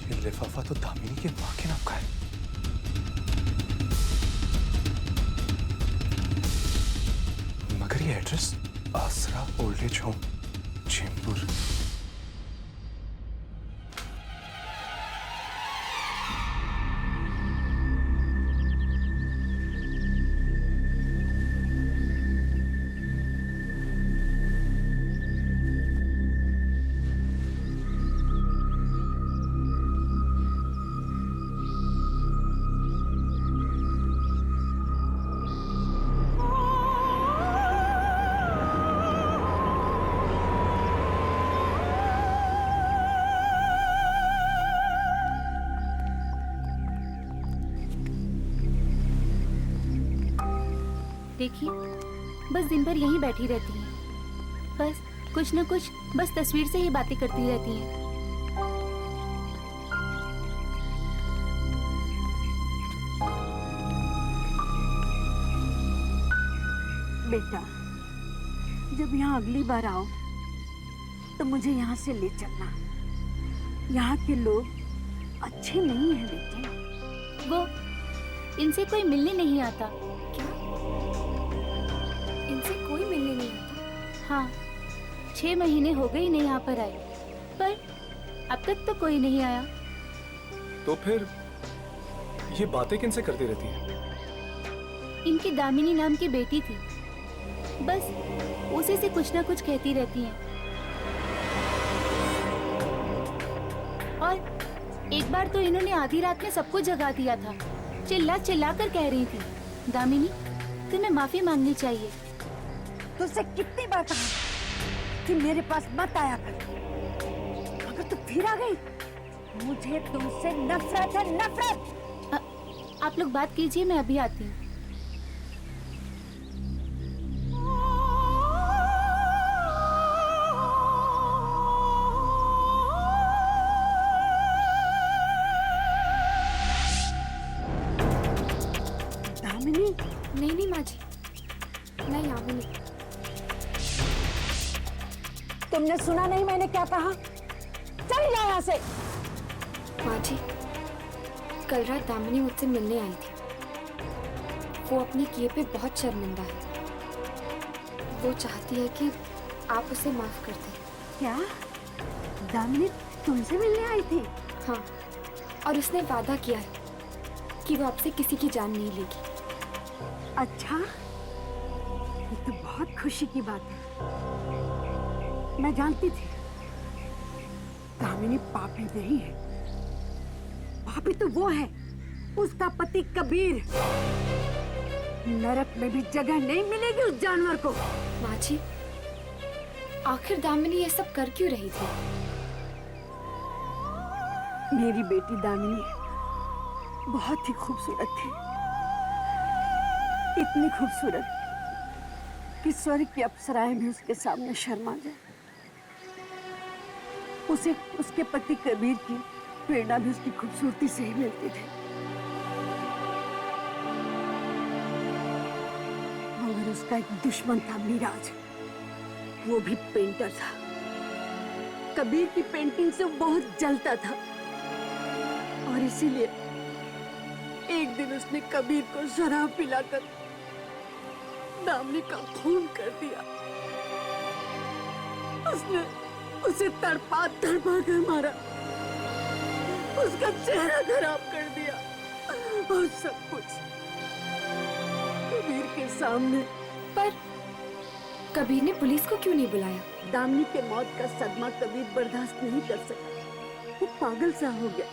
ये लिफाफा तो दामिनी के मां के नाम का है। मगर ये एड्रेस आसरा ओल्ड एज होम, चेंबूर। देखिए, बस दिन भर यहीं बैठी रहती हैं। बस कुछ न कुछ बस तस्वीर से ही बातें करती रहती हैं। बेटा, जब यहाँ अगली बार आओ तो मुझे यहाँ से ले चलना। यहाँ के लोग अच्छे नहीं हैं बेटे। वो इनसे कोई मिलने नहीं आता। इनसे कोई मिलने नहीं आता? हाँ, 6 महीने हो गए इन्हें यहाँ पर आए, पर अब तक तो कोई नहीं आया। तो फिर ये बातें किनसे करती रहती है? इनकी दामिनी नाम की बेटी थी, बस उसी से कुछ ना कुछ कहती रहती हैं। और एक बार तो इन्होंने आधी रात में सबको जगा दिया था। चिल्ला चिल्ला कर कह रही थी, दामिनी तुम्हें माफी मांगनी चाहिए। तुझसे कितनी बार कहा कि मेरे पास मत आया कर, मगर तू फिर आ गई। मुझे तुमसे नफरत है, नफरत। आप लोग बात कीजिए, मैं अभी आती हूँ। दामिनी? नहीं माँ जी, मैं यामिनी। तुमने सुना नहीं मैंने क्या कहा? चल जाओ यहाँ से। माँ जी, कल रात दामिनी मुझसे मिलने आई थी। वो अपने किए पे बहुत शर्मिंदा है। वो चाहती है कि आप उसे माफ कर दें। क्या दामिनी तुमसे मिलने आई थी? हाँ, और उसने वादा किया है कि वो आपसे किसी की जान नहीं लेगी। अच्छा, ये तो बहुत खुशी की बात है। मैं जानती थी दामिनी पापी नहीं है। पापी तो वो है, उसका पति कबीर। नरक में भी जगह नहीं मिलेगी उस जानवर को। माँ जी, आखिर दामिनी ये सब कर क्यों रही थी? मेरी बेटी दामिनी बहुत ही खूबसूरत थी, इतनी खूबसूरत कि स्वर्ग की अप्सराएं भी उसके सामने शर्मा जाए। उसे उसके पति कबीर की प्रेरणा भी उसकी खूबसूरती से ही मिलती थी। मगर उसका एक दुश्मन था, मिराज। वो भी पेंटर था। कबीर की पेंटिंग से बहुत जलता था और इसीलिए एक दिन उसने कबीर को शराब पिलाकर दामिनी का खून कर दिया। उसने उसे तड़पा तड़पा कर मारा, उसका चेहरा खराब कर दिया और सब कुछ कबीर के सामने। पर कबीर ने पुलिस को क्यों नहीं बुलाया? दामिनी के मौत का सदमा कबीर बर्दाश्त नहीं कर सका, वो पागल सा हो गया।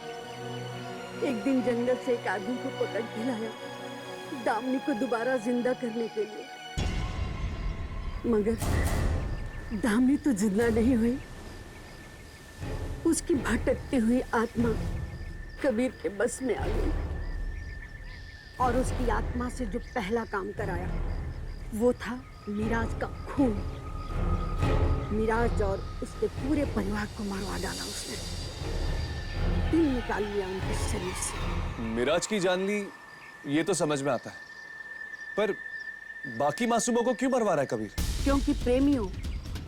एक दिन जंगल से एक आदमी को पकड़ के लाया दामिनी को दोबारा जिंदा करने के लिए, मगर दामिनी तो जिंदा नहीं हुई। उसकी भटकती हुई आत्मा कबीर के बस में आ गई और उसकी आत्मा से जो पहला काम कराया वो था मिराज का खून। मिराज और उसके पूरे परिवार को मरवा डाला उसने, दिल निकाल लिया उनके शरीर से। मिराज की जान ली ये तो समझ में आता है, पर बाकी मासूमों को क्यों मरवा रहा है कबीर? क्योंकि प्रेमियों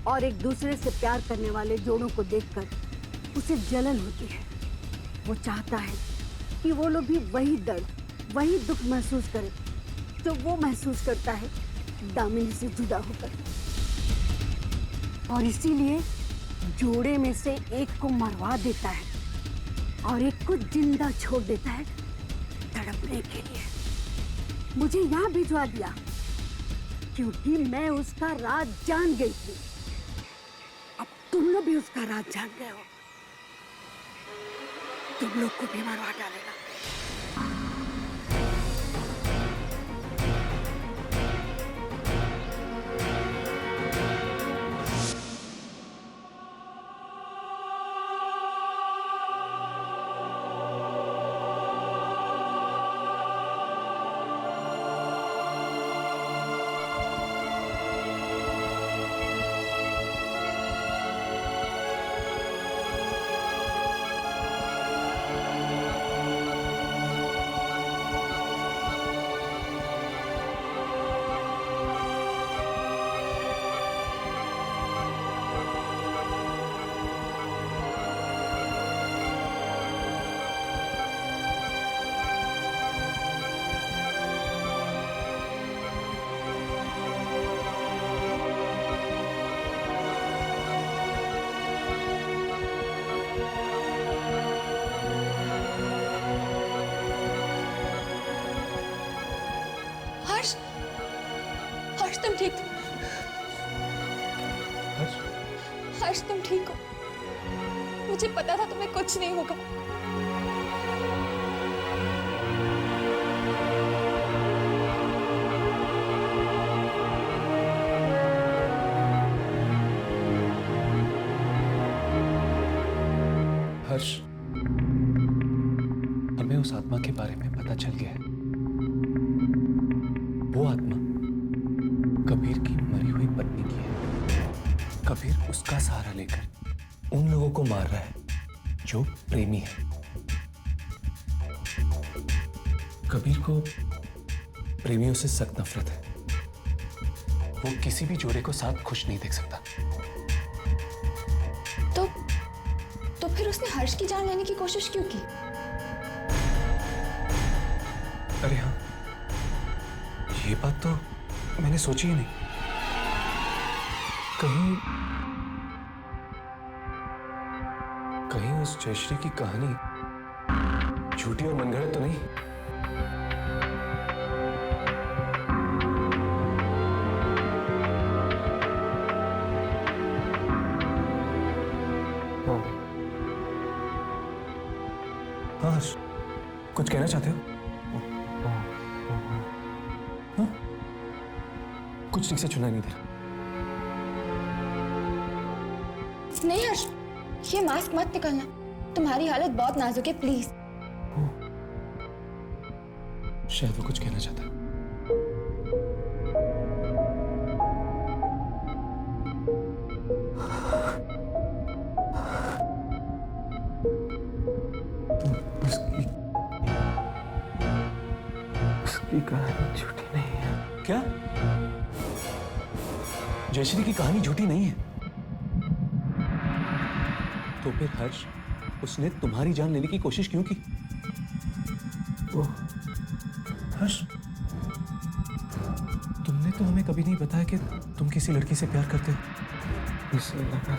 और एक दूसरे से प्यार करने वाले जोड़ों को देखकर उसे जलन होती है। वो चाहता है कि वो लोग भी वही दर्द, वही दुख महसूस करें जो वो महसूस करता है दामिनी से जुदा होकर, और इसीलिए जोड़े में से एक को मरवा देता है और एक को जिंदा छोड़ देता है तड़पने के लिए। मुझे यहाँ भिजवा दिया क्योंकि मैं उसका राज जान गई थी। अब तुम लोग भी उसका राज जान गए हो, तुम लोग को भी मरवा डालेगा। हर्ष तुम ठीक हो? हर्ष तुम ठीक हो? मुझे पता था तुम्हें कुछ नहीं होगा। हर्ष, हमें उस आत्मा के बारे में पता चल गया है। वो आत्मा कबीर की मरी हुई पत्नी की है। कबीर उसका सहारा लेकर उन लोगों को मार रहा है जो प्रेमी है। कबीर को प्रेमियों से सख्त नफरत है। वो किसी भी जोड़े को साथ खुश नहीं देख सकता। तो फिर उसने हर्ष की जान लेने की कोशिश क्यों की? अरे हाँ, ये बात तो मैंने सोची ही नहीं। कहीं उस जयश्री की कहानी झूठी और मनगढ़ंत तो नहीं? हाँ हर्ष, कुछ कहना चाहते हो? हाँ? कुछ ठीक से सुनाई नहीं दे रहा। नहीं हर्ष, ये मास्क मत निकालना, तुम्हारी हालत बहुत नाजुक है, प्लीज। शायद वो कुछ कहना चाहता है। उसकी कहानी झूठी नहीं है। क्या? जयश्री की कहानी झूठी नहीं है? तो फिर हर्ष, उसने तुम्हारी जान लेने की कोशिश क्यों की? वो हर्ष, तुमने तो हमें कभी नहीं बताया कि तुम किसी लड़की से प्यार करते हो। उसे लगा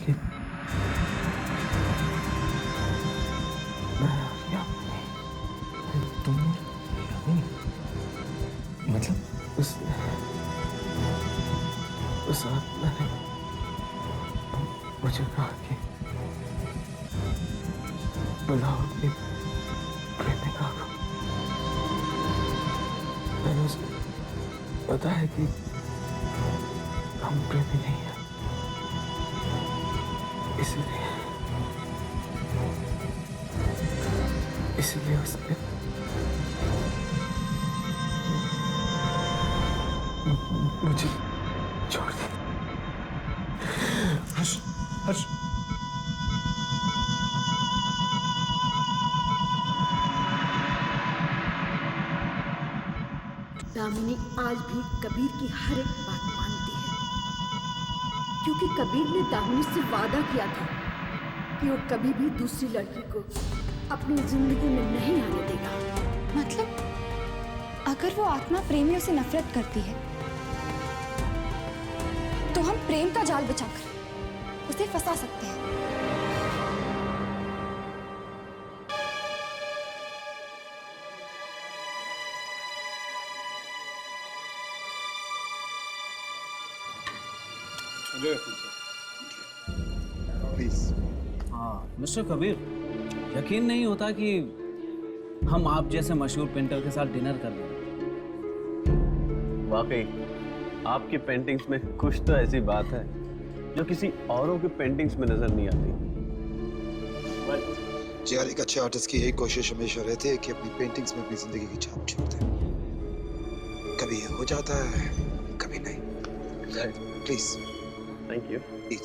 कि तुम यानी मतलब उस आत्मा ने मुझे कहा कि बुलाओ अपनी प्रेमिका को। मैंने उसे बताया कि हम प्रेमी नहीं हैं, इसलिए उसने मुझे छोड़ दिया। हर्ष, हर्ष, दामिनी आज भी कबीर की हर एक बात मानती है, क्योंकि कबीर ने दामिनी से वादा किया था कि वो कभी भी दूसरी लड़की को अपनी जिंदगी में नहीं आने देगा। मतलब अगर वो आत्मा प्रेमियों से नफरत करती है तो हम प्रेम का जाल बिछाकर उसे फंसा सकते हैं। प्लीज। हाँ मिस्टर कबीर, यकीन नहीं होता कि हम आप जैसे मशहूर पेंटर के साथ डिनर कर रहे हैं। वाकई आपकी पेंटिंग्स में कुछ तो ऐसी बात है जो किसी औरों की पेंटिंग्स में नजर नहीं आती। जी एक अच्छे आर्टिस्ट की यही कोशिश हमेशा रहती है कि अपनी पेंटिंग्स में अपनी जिंदगी की छाप छोड़ दे। कभी ये हो जाता है, कभी नहीं। प्लीज। Thank you. प्लीज।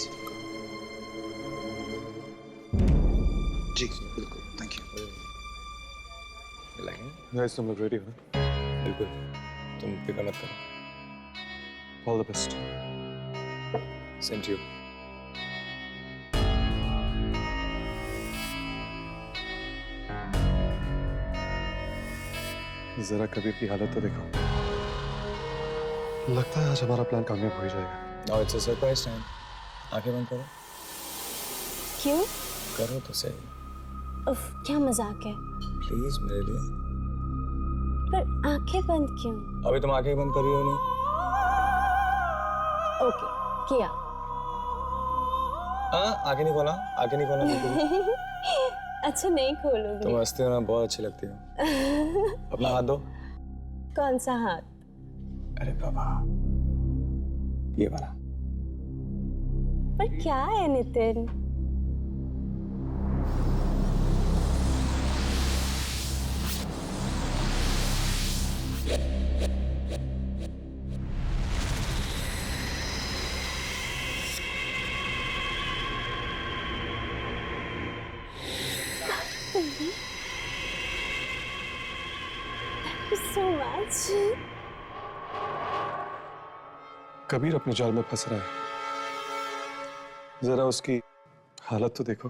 जी बिल्कुल, थैंक यू। गाइस तुम लोग रेडी हो ना? बिल्कुल, तुम फिक्र मत करो। All the best. Same to you. जरा कबीर की हालत तो देखो। लगता है आज हमारा प्लान कामयाब हो ही जाएगा। Now it's a surprise time. आंखें बंद करो। क्यों? करो तो सही। उफ, क्या मजाक है। प्लीज मेरे लिए। पर आंखें बंद क्यों? अभी तुम आंखें बंद कर रही हो नहीं? ओके, किया। आंखें नहीं खोला, आंखें नहीं खोला बिल्कुल। अच्छा नहीं खोलोगे। तुम हंसते हो ना, बहुत अच्छी लगती हो। अपना हाथ दो। कौन सा हाथ? अरे बाबा, ये वाला। पर क्या है Nitin? Thank you so much. Kabir अपने जाल में फंस रहा है, जरा उसकी हालत तो देखो।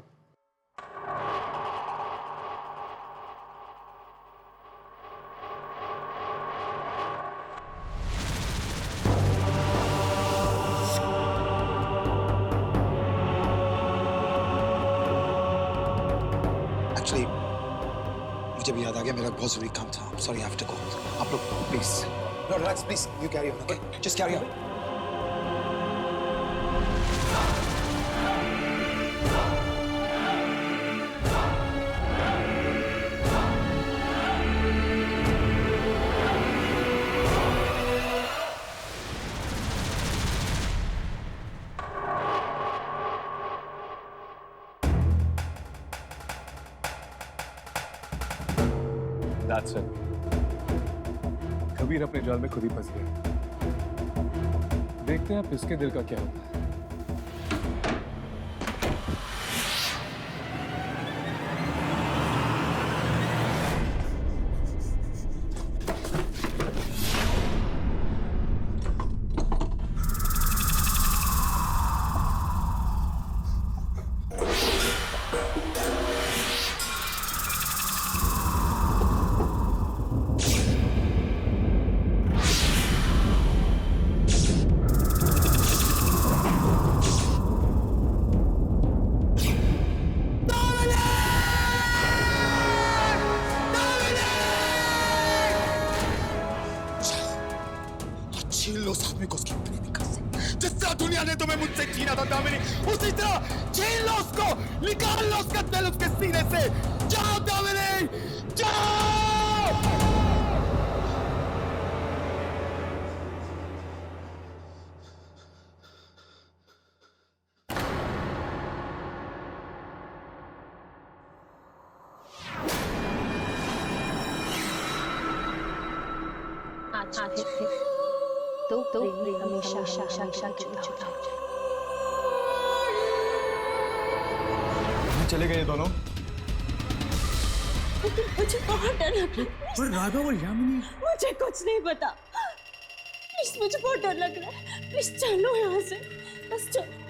एक्चुअली मुझे भी याद आ गया, मेरा बहुत जरूरी काम था। Sorry, I have to go. आप लोग please no, relax please, you carry on, okay? Just carry on. That's it. Kabir अपने जाल में खुद ही फंस गया। देखते हैं अब इसके दिल का क्या होता है। छीन लो उस आदमी को उसकी अपनी निकाल से। जिस तरह दुनिया ने तुम्हें मुझसे छीना था दामिनी, उसी तरह छीन लो उसको, निकाल लो उसका दिल उसके सीने से। जाओ दामिनी, जाओ। आज फिर तो हमेशा जुड़ा हो। चले गए दोनों। मुझे बहुत डर लग रहा है। राघव और यामिनी, मुझे कुछ नहीं पता। प्लीज मुझे बहुत डर लग रहा है। प्लीज चलो यहाँ से, बस चलो।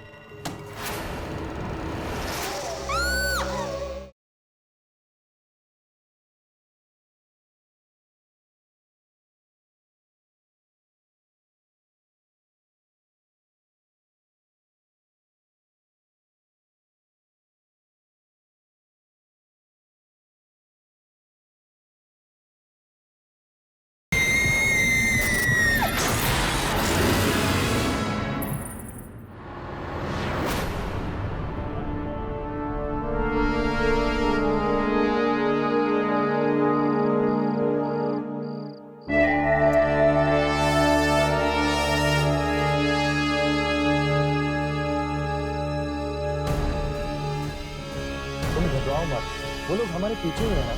वो लोग हमारे पीछे ही हैं।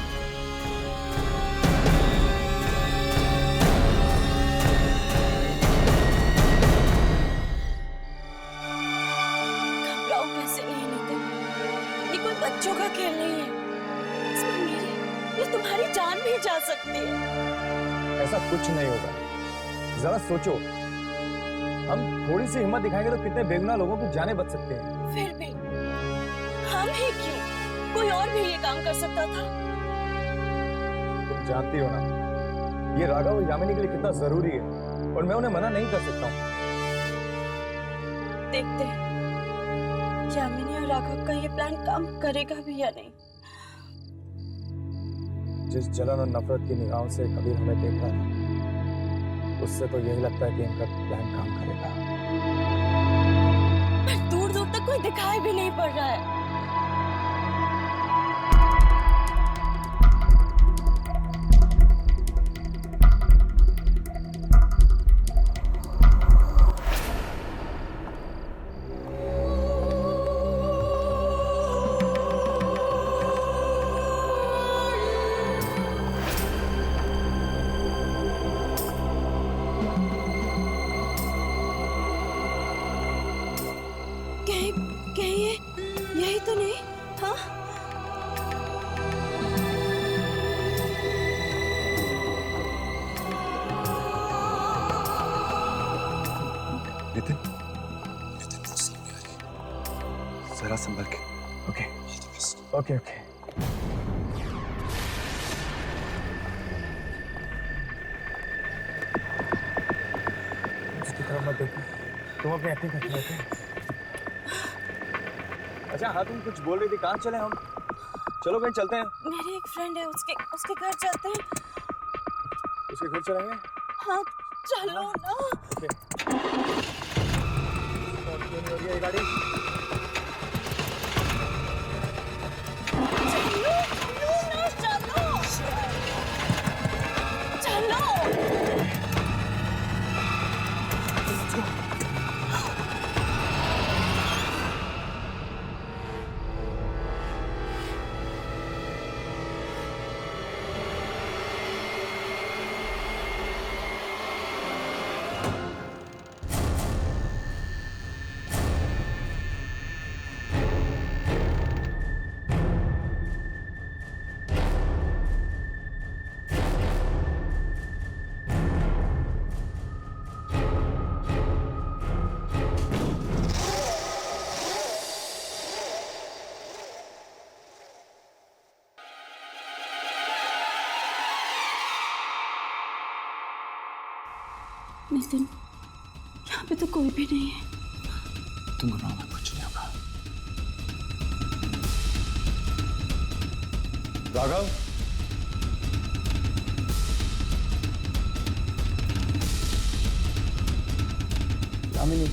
घबराओ कैसे नहीं नितिन, ये कोई बच्चों का खेल नहीं है। इसमें मेरी या तुम्हारी जान भी जा सकती है। ऐसा कुछ नहीं होगा, जरा सोचो। हम थोड़ी सी हिम्मत दिखाएंगे तो कितने बेगुनाह लोगों की जानें बच सकते हैं। फिर भी हम ही क्यों, कोई और भी ये काम कर सकता था। तुम जानती हो ना, ये राघव और यामिनी के लिए कितना जरूरी है, और मैं उन्हें मना नहीं कर सकता हूँ। देखते हैं यामिनी और राघव का ये प्लान काम करेगा भी या नहीं। जिस जलन और नफरत की निगाहों से कबीर हमें देख रहा था, उससे तो यही लगता है कि इनका प्लान काम करेगा। पर दूर दूर तक कोई दिखाई भी नहीं पड़ रहा है। यही तो नहीं, हाँ? नितिन, नितिन वो सामने आ रही है, जरा संभल के। Okay okay okay. उसकी तरफ मत देखो, तुम अपनी एक्टिंग करते रहते। अच्छा हाँ, तुम कुछ बोल रही थी, कहाँ चले हम? चलो कहीं चलते हैं। मेरी एक फ्रेंड है, उसके घर चलते हैं। उसके घर चलेंगे? हाँ चलो ना। ओके। ये गाड़ी नितिन, यहाँ पे तो कोई भी नहीं है। तुम घबराओ मत, कुछ नहीं होगा। राघव, दामिनी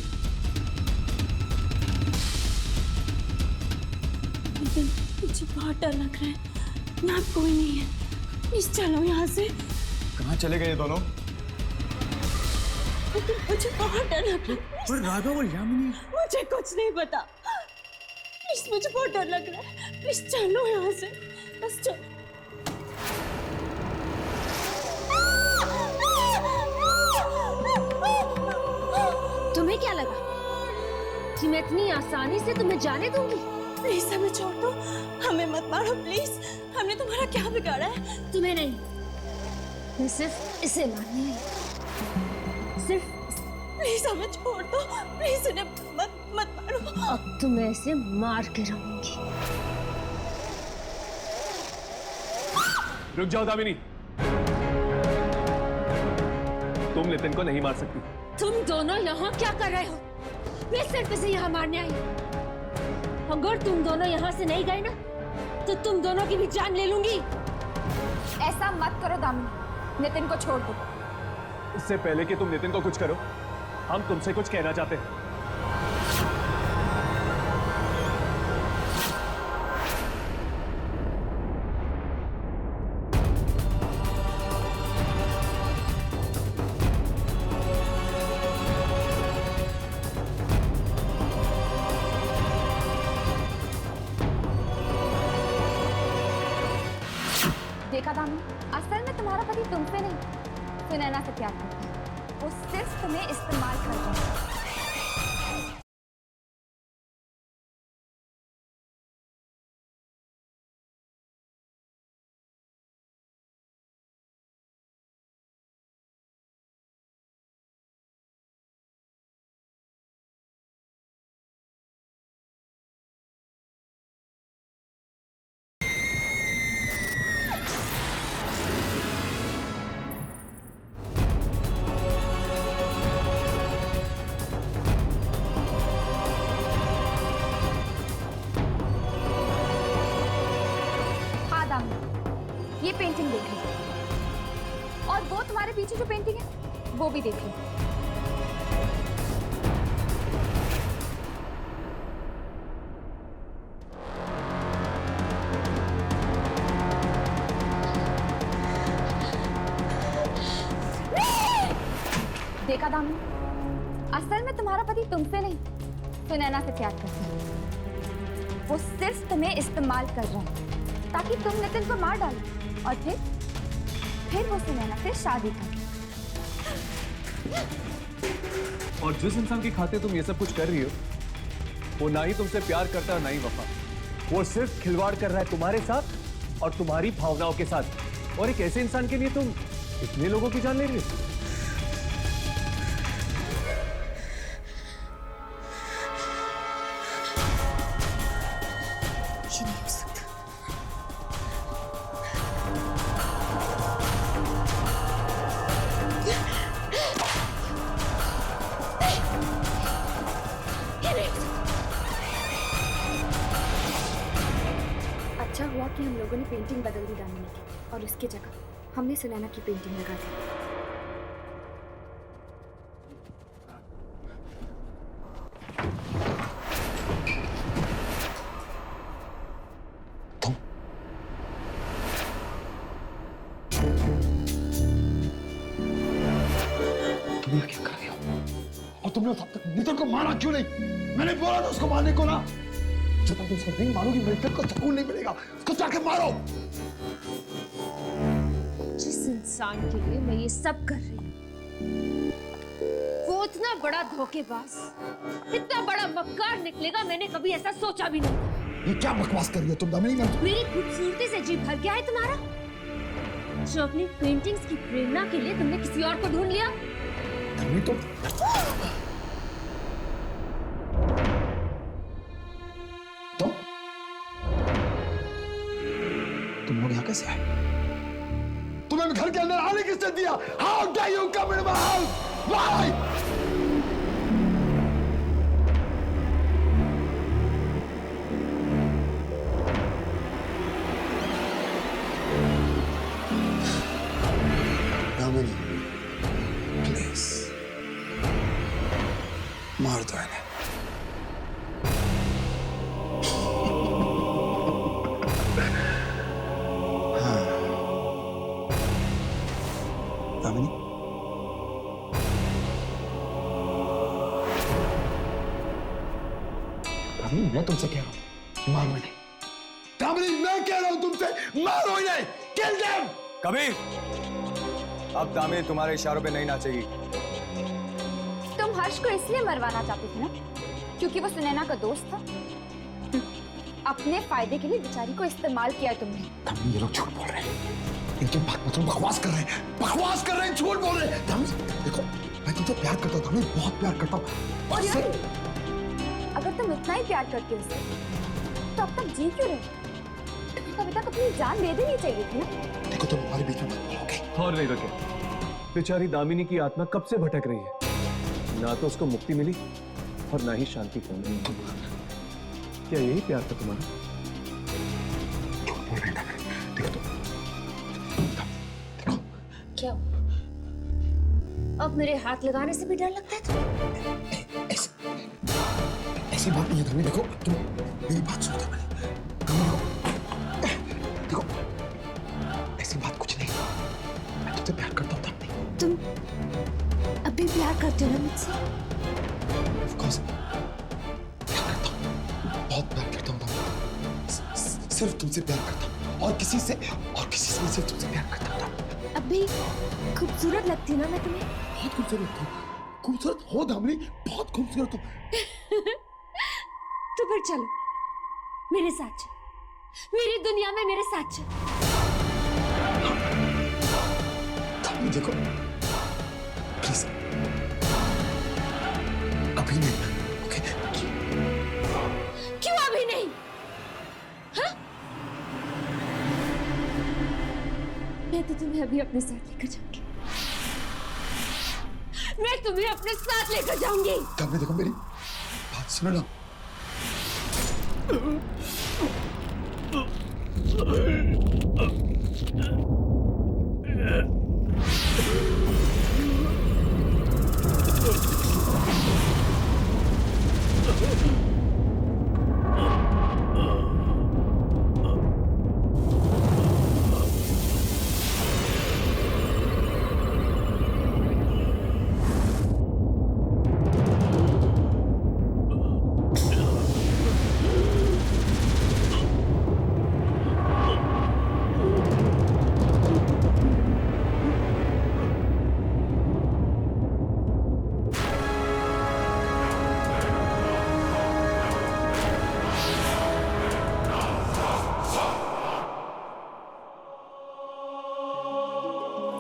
लेकिन मुझे बहुत डर लग रहा है, यहाँ कोई नहीं है, प्लीज चलो यहाँ से। कहाँ चले गए ये दोनों? लेकिन मुझे बहुत डर लग रहा है। पर राघव और यामिनी मुझे कुछ नहीं पता, प्लीज मुझे बहुत डर लग रहा है, प्लीज चलो यहाँ से, बस चलो। तुम्हें क्या लगा कि मैं इतनी आसानी से तुम्हें जाने दूंगी? प्लीज हमें छोड़ दो, हमें मत मारो प्लीज, हमने तुम्हारा क्या बिगाड़ा है? तुम्हें नहीं, मैं सिर्फ इसे मारने आई, सिर्फ प्लीज हमें छोड़ दो, प्लीज उन्हें मत मारो। अब तो मैं इसे मार के रहूंगी। रुक जाओ दामिनी, तुम नितिन को नहीं मार सकती। तुम दोनों यहाँ क्या कर रहे हो? मैं सिर्फ इसे यहाँ मारने आई हूँ। अगर तुम दोनों यहाँ से नहीं गए ना, तो तुम दोनों की भी जान ले लूंगी। ऐसा मत करो दामिनी, नितिन को छोड़ दो। इससे पहले कि तुम नितिन को कुछ करो, हम तुमसे कुछ कहना चाहते हैं। देखा दामिनी, असल में तुम्हारा पति तुमसे नहीं, सुनैना से प्यार करता है। वो सिर्फ तुम्हें इस्तेमाल कर रहा है। ये पेंटिंग देख लो, और वो तुम्हारे पीछे जो पेंटिंग है वो भी देख लो। देखा दामिनी, असल में तुम्हारा पति तुमसे नहीं, सुनैना से प्यार करता है। वो सिर्फ तुम्हें इस्तेमाल कर रहा है ताकि तुम नितिन को मार डालो, और फिर वो सुनैना से शादी कर। और जिस इंसान की खातिर तुम ये सब कुछ कर रही हो, वो ना ही तुमसे प्यार करता है, ना ही वफा। वो सिर्फ खिलवाड़ कर रहा है तुम्हारे साथ और तुम्हारी भावनाओं के साथ। और एक ऐसे इंसान के लिए तुम इतने लोगों की जान ले रही हो? ये नहीं हो सकता। अच्छा हुआ कि हम लोगों ने पेंटिंग बदल दी दामिनी की, और उसकी जगह हमने सुनैना की पेंटिंग लगा दी। तुम क्या कर रही हो? और तुमने तब तक नितिन को मारा क्यों नहीं? मैंने बोला था उसको मारने को ना। जब तक तुम उसको नहीं मारोगी, मेरे दिल को सुकून नहीं मिलेगा। उसको जाके मारो। जिस इंसान के लिए मैं ये सब कर रही हूँ, वो इतना बड़ा धोखेबाज, इतना बड़ा मक्कार निकलेगा, मैंने कभी ऐसा सोचा भी नहीं। ये क्या बकवास कर रही हो तुम दामिनी? मेरी खूबसूरती से जी भर गया है तुम्हारा, जो अपनी पेंटिंग्स की प्रेरणा के लिए तुमने किसी और को ढूंढ लिया। दामिनी तुम लोग यहाँ कैसे आए? तुम्हें घर के अंदर आने किसने दिया? How dare you come in my house? Why? Damini, please. मार दो इन्हें। हाँ। दामिनी, दामिनी मैं तुमसे कह रहा हूं मारो इन्हें। दामिनी मैं कह रहा हूं तुमसे मारो इन्हें। Kill them. कबीर, अब दामिनी तुम्हारे इशारों पे नहीं नाचेगी। तुम हर्ष को इसलिए मरवाना चाहते थे ना क्योंकि वो सुनैना का दोस्त था। अपने फायदे के लिए बेचारी को इस्तेमाल किया तुमने। दामिनी ये लोग झूठ बोल रहे हैं। इनके बात मतलब बकवास कर रहे हैं, बकवास कर रहे हैं, झूठ बोल रहे हैं। दामिनी देखो मैं तुमसे प्यार करता हूँ, दामिनी बहुत प्यार करता हूँ। और यार, अगर तुम इतना ही प्यार करते हो उसे तो अब तक जी क्यों रहे? कभी तक अपनी जान दे देनी चाहिए थी ना। देखो तुम हमारे बीच में मत बोलोगे। और नहीं रखे, बेचारी दामिनी की आत्मा कब से भटक रही है। ना तो उसको मुक्ति मिली और ना ही शांति मिली। क्या यही प्यार था तुम्हारा? बोल रहे हैं देखो तो, देखो क्या अब मेरे हाथ लगाने से भी डर लगता है तुम्हें? ऐसी बात नहीं है दामिनी। देखो तुम मेरी बात सुनो दामिनी। देखो ऐसी बात कुछ नहीं, मैं तुझसे प्यार करता हूँ दामिनी। तुम अभी प्यार करते हो ना मुझसे? Of course, प्यार करता हूँ, बहुत प्यार करता हूँ दामिनी। सिर्फ तुमसे प्यार करता हूँ और किसी से नहीं, सिर्फ तुमसे प्यार करता हूँ। अभी खूबसूरत लगती हूँ ना मैं तुम्हें? बहुत खूबसूरत हो, खूबसूरत हो दामिनी, बहुत खूबसूरत हो। तो फिर चलो मेरे साथ चल, मेरी दुनिया में मेरे साथ चल। दामिनी देखो प्लीज, अभी नहीं। ओके? क्यों अभी नहीं? हाँ? मैं तो तुम्हें अभी अपने साथ लेकर जाऊंगी। मैं तुम्हें अपने साथ लेकर जाऊंगी। दामिनी देखो मेरी बात सुनो ना।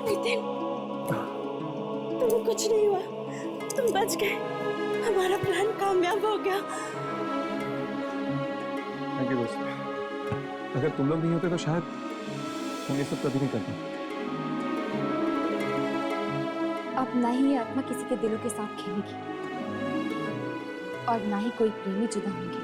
नितिन, तुम कुछ नहीं हुआ, तुम बच गए, हमारा प्लान कामयाब हो गया। थैंक यू दोस्त। अगर तुम लोग नहीं होते तो शायद हम ये सब कभी नहीं करते। अब ना ही ये आत्मा किसी के दिलों के साथ खेलेगी और ना ही कोई प्रेमी जुदा होंगे।